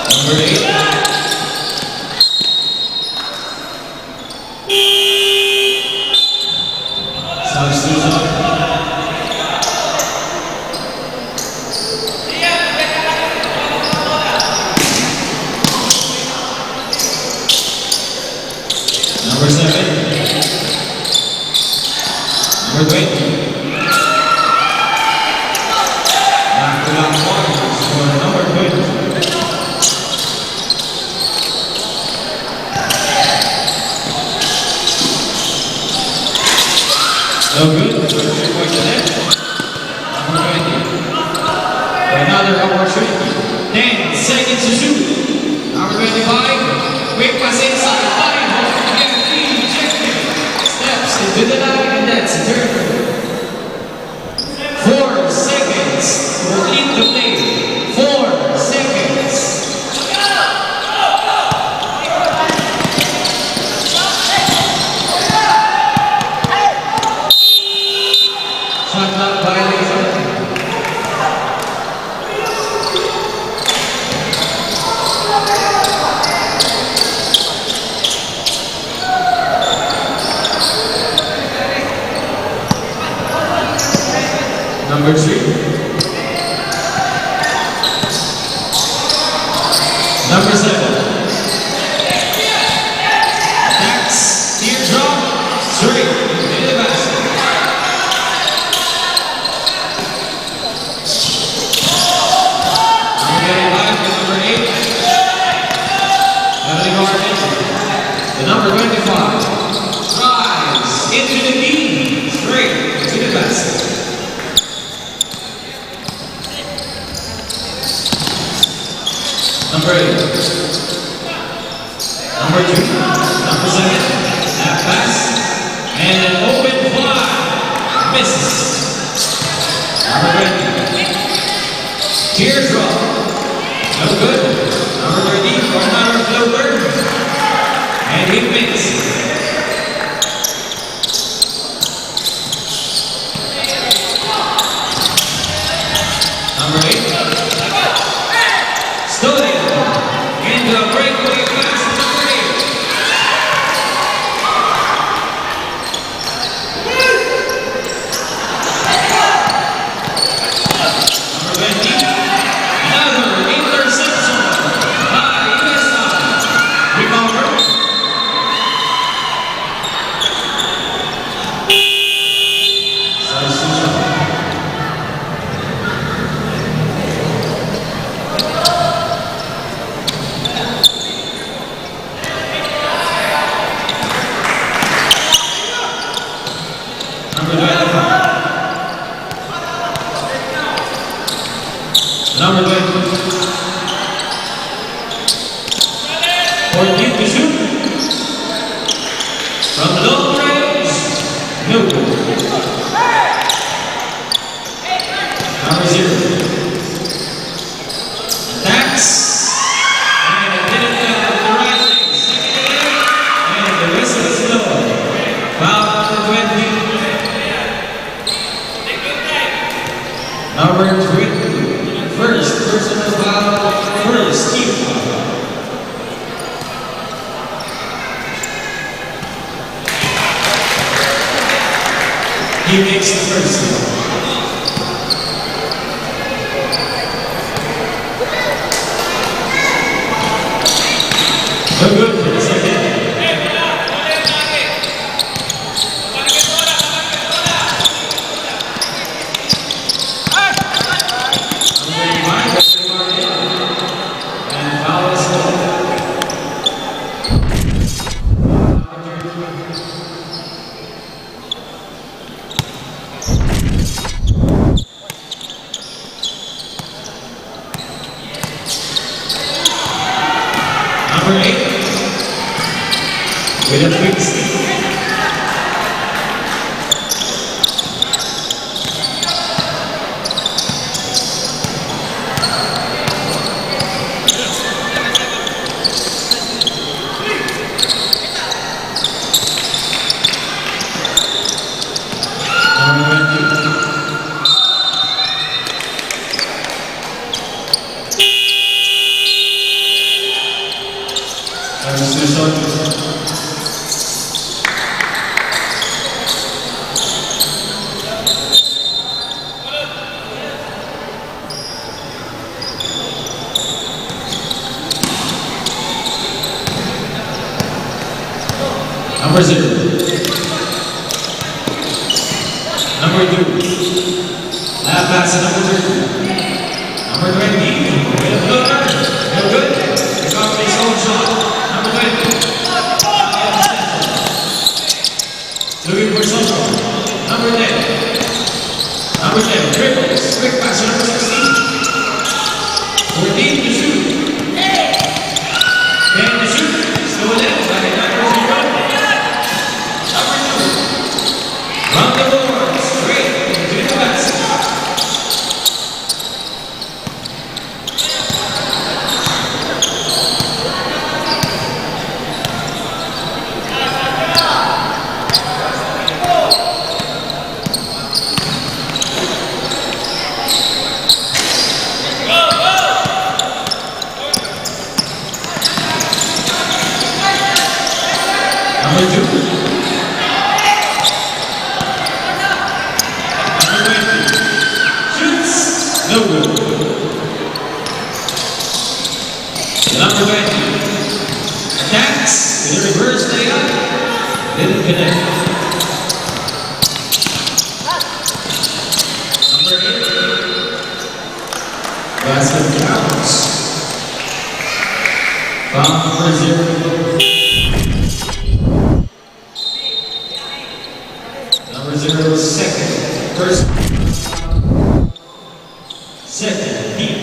Number 8. Substitution. 3-point net. Number 20. For another opportunity. 10 seconds to shoot. Number 25. Quick pass inside. Line. Again, rejected. Steps into the line, and that's a turn. 4 seconds. Complete the play. 4 seconds. Shot clock violation. Number 3. Number 7. Attacks. Teardrop. Straight. In the basket. Number 8. Evelyn Garden. The number 25. Drives into the key. Straight to the basket. Number 8. Number 2. Number 7. Half pass. And an open fly. Misses. Number 20. Teardrop. No good. Number 30. For another floater. And he makes. Number 8. Stolen. Into a breakaway pass. Number 8. Number 20. Another interception by USA. Recover. Substitution. Number 25. Number 20. 14 to shoot. From long range. No good. Number 0. Attacks. And it didn't have the right leg. Second leg. And the whistle is blown. Foul number 20. Number 3. First personal foul. First team foul. He makes the first foul. No good for the second. And foul is called. Number 8. With a quick stick. Number 0. Number 2. Last pass to number 30. Number 20. With a floater. No good. Recovery his own shot. Number 20. Looking for Soto. Number 10. Number 10, dribbles, quick pass to number 16. 14 to shoot. 10 to shoot. Stolen by number 0. Number 2. Round the board, straight into the basket. Number 2. Number 20. Shoots. No good. Number 20. Attacks with a reverse layup. Didn't connect. Number 8. Basket counts. Foul number 0. Number 0, second. First. Second, deep.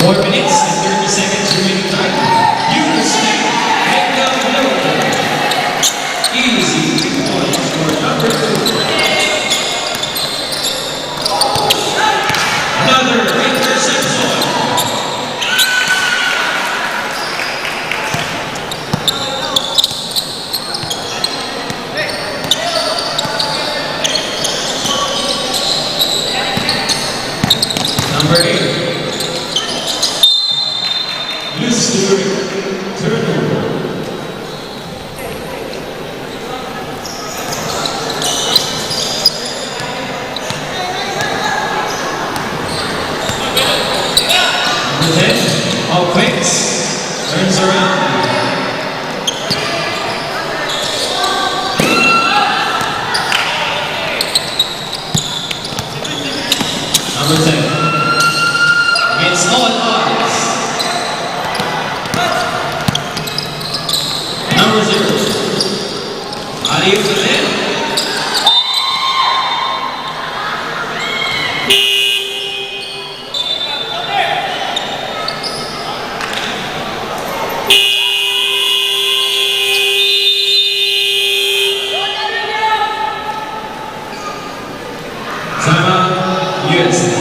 Four minutes and 30 seconds remaining time. Houston, head down low. Easy 3 points for number 2. Another interception. Number 8. Mr. Turnover. Number 10, all quicks, turns around. Number 10, against all odds. Number 0. Ali for them. Timeout, USA.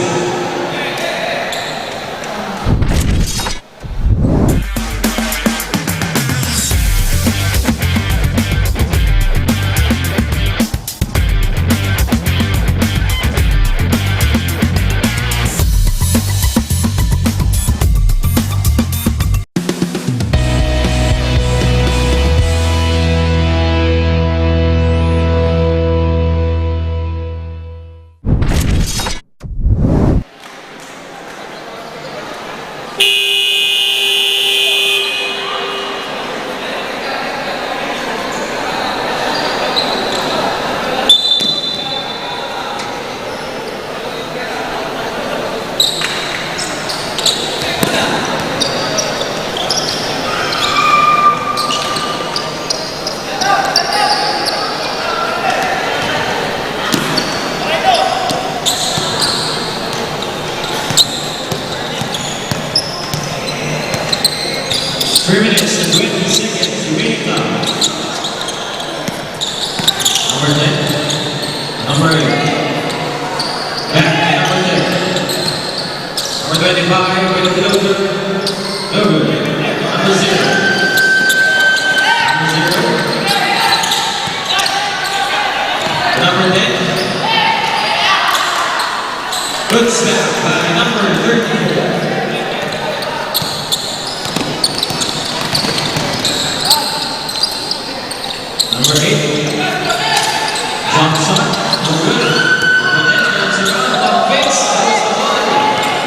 Three minutes and 20 seconds remaining time. Number 10. Number 8. Back to number 10. Number 25 with the floater. No good. Number 0. Number 0. Number 10. Good snap by number 34. Number 8, jump shot, no good. Number 10 turns around, on face, that was the body.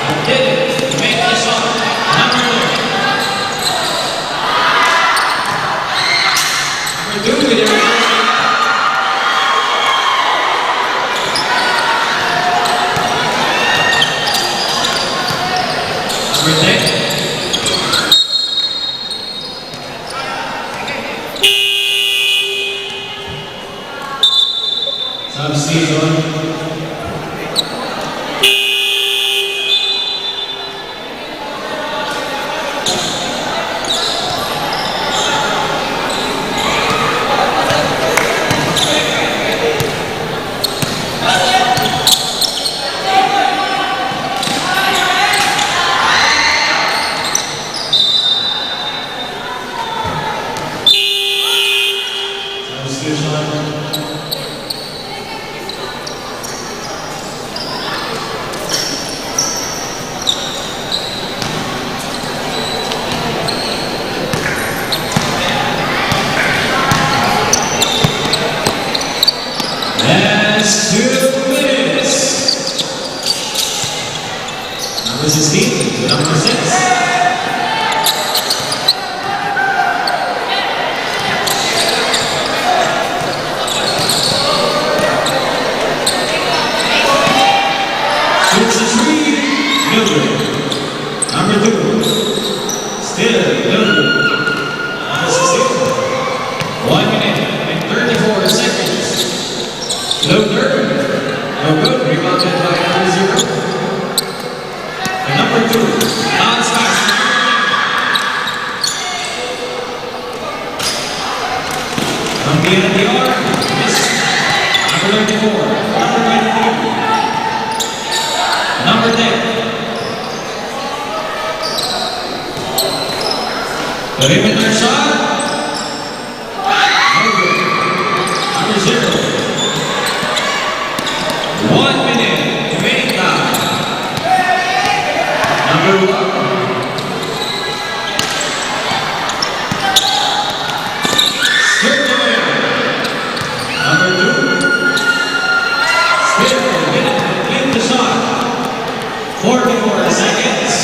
And did it to make the shot. Number 9. with their first. Number 10. Substitution. Last 2 minutes. Number 16 to number 6. Number 2, still Mildred. Number 16, 1 minute and 34 seconds. Mildred, no good, rebounded by number 0. And number 2, Hans Max. From the NDR, miss. Number 34, number 23, number 10. Perimeter shot. No good. Number 0. 1 minute remaining time. Number 1. Stripped away. Number 2. Still didn't make the shot. 44 seconds.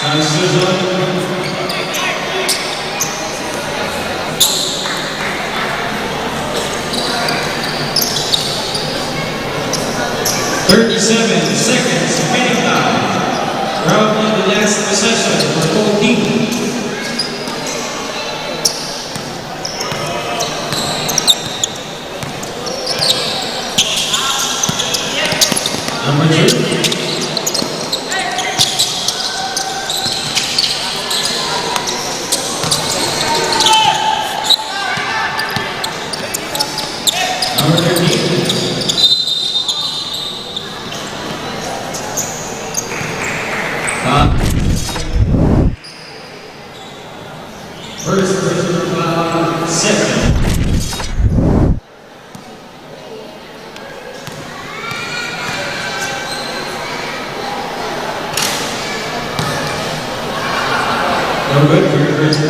Substitution. 37 seconds remaining time. Probably the last possession for both teams. Number 2. Number 13. First person foul, 7. No good for your first one.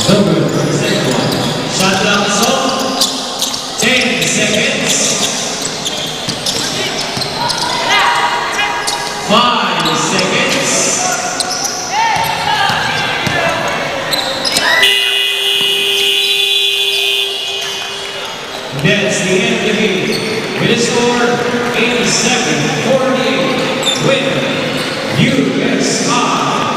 No good for the second one. Shot clock is off. 10 seconds. 5 seconds. That's the end of the game. With a score 87-48. Winner, USI.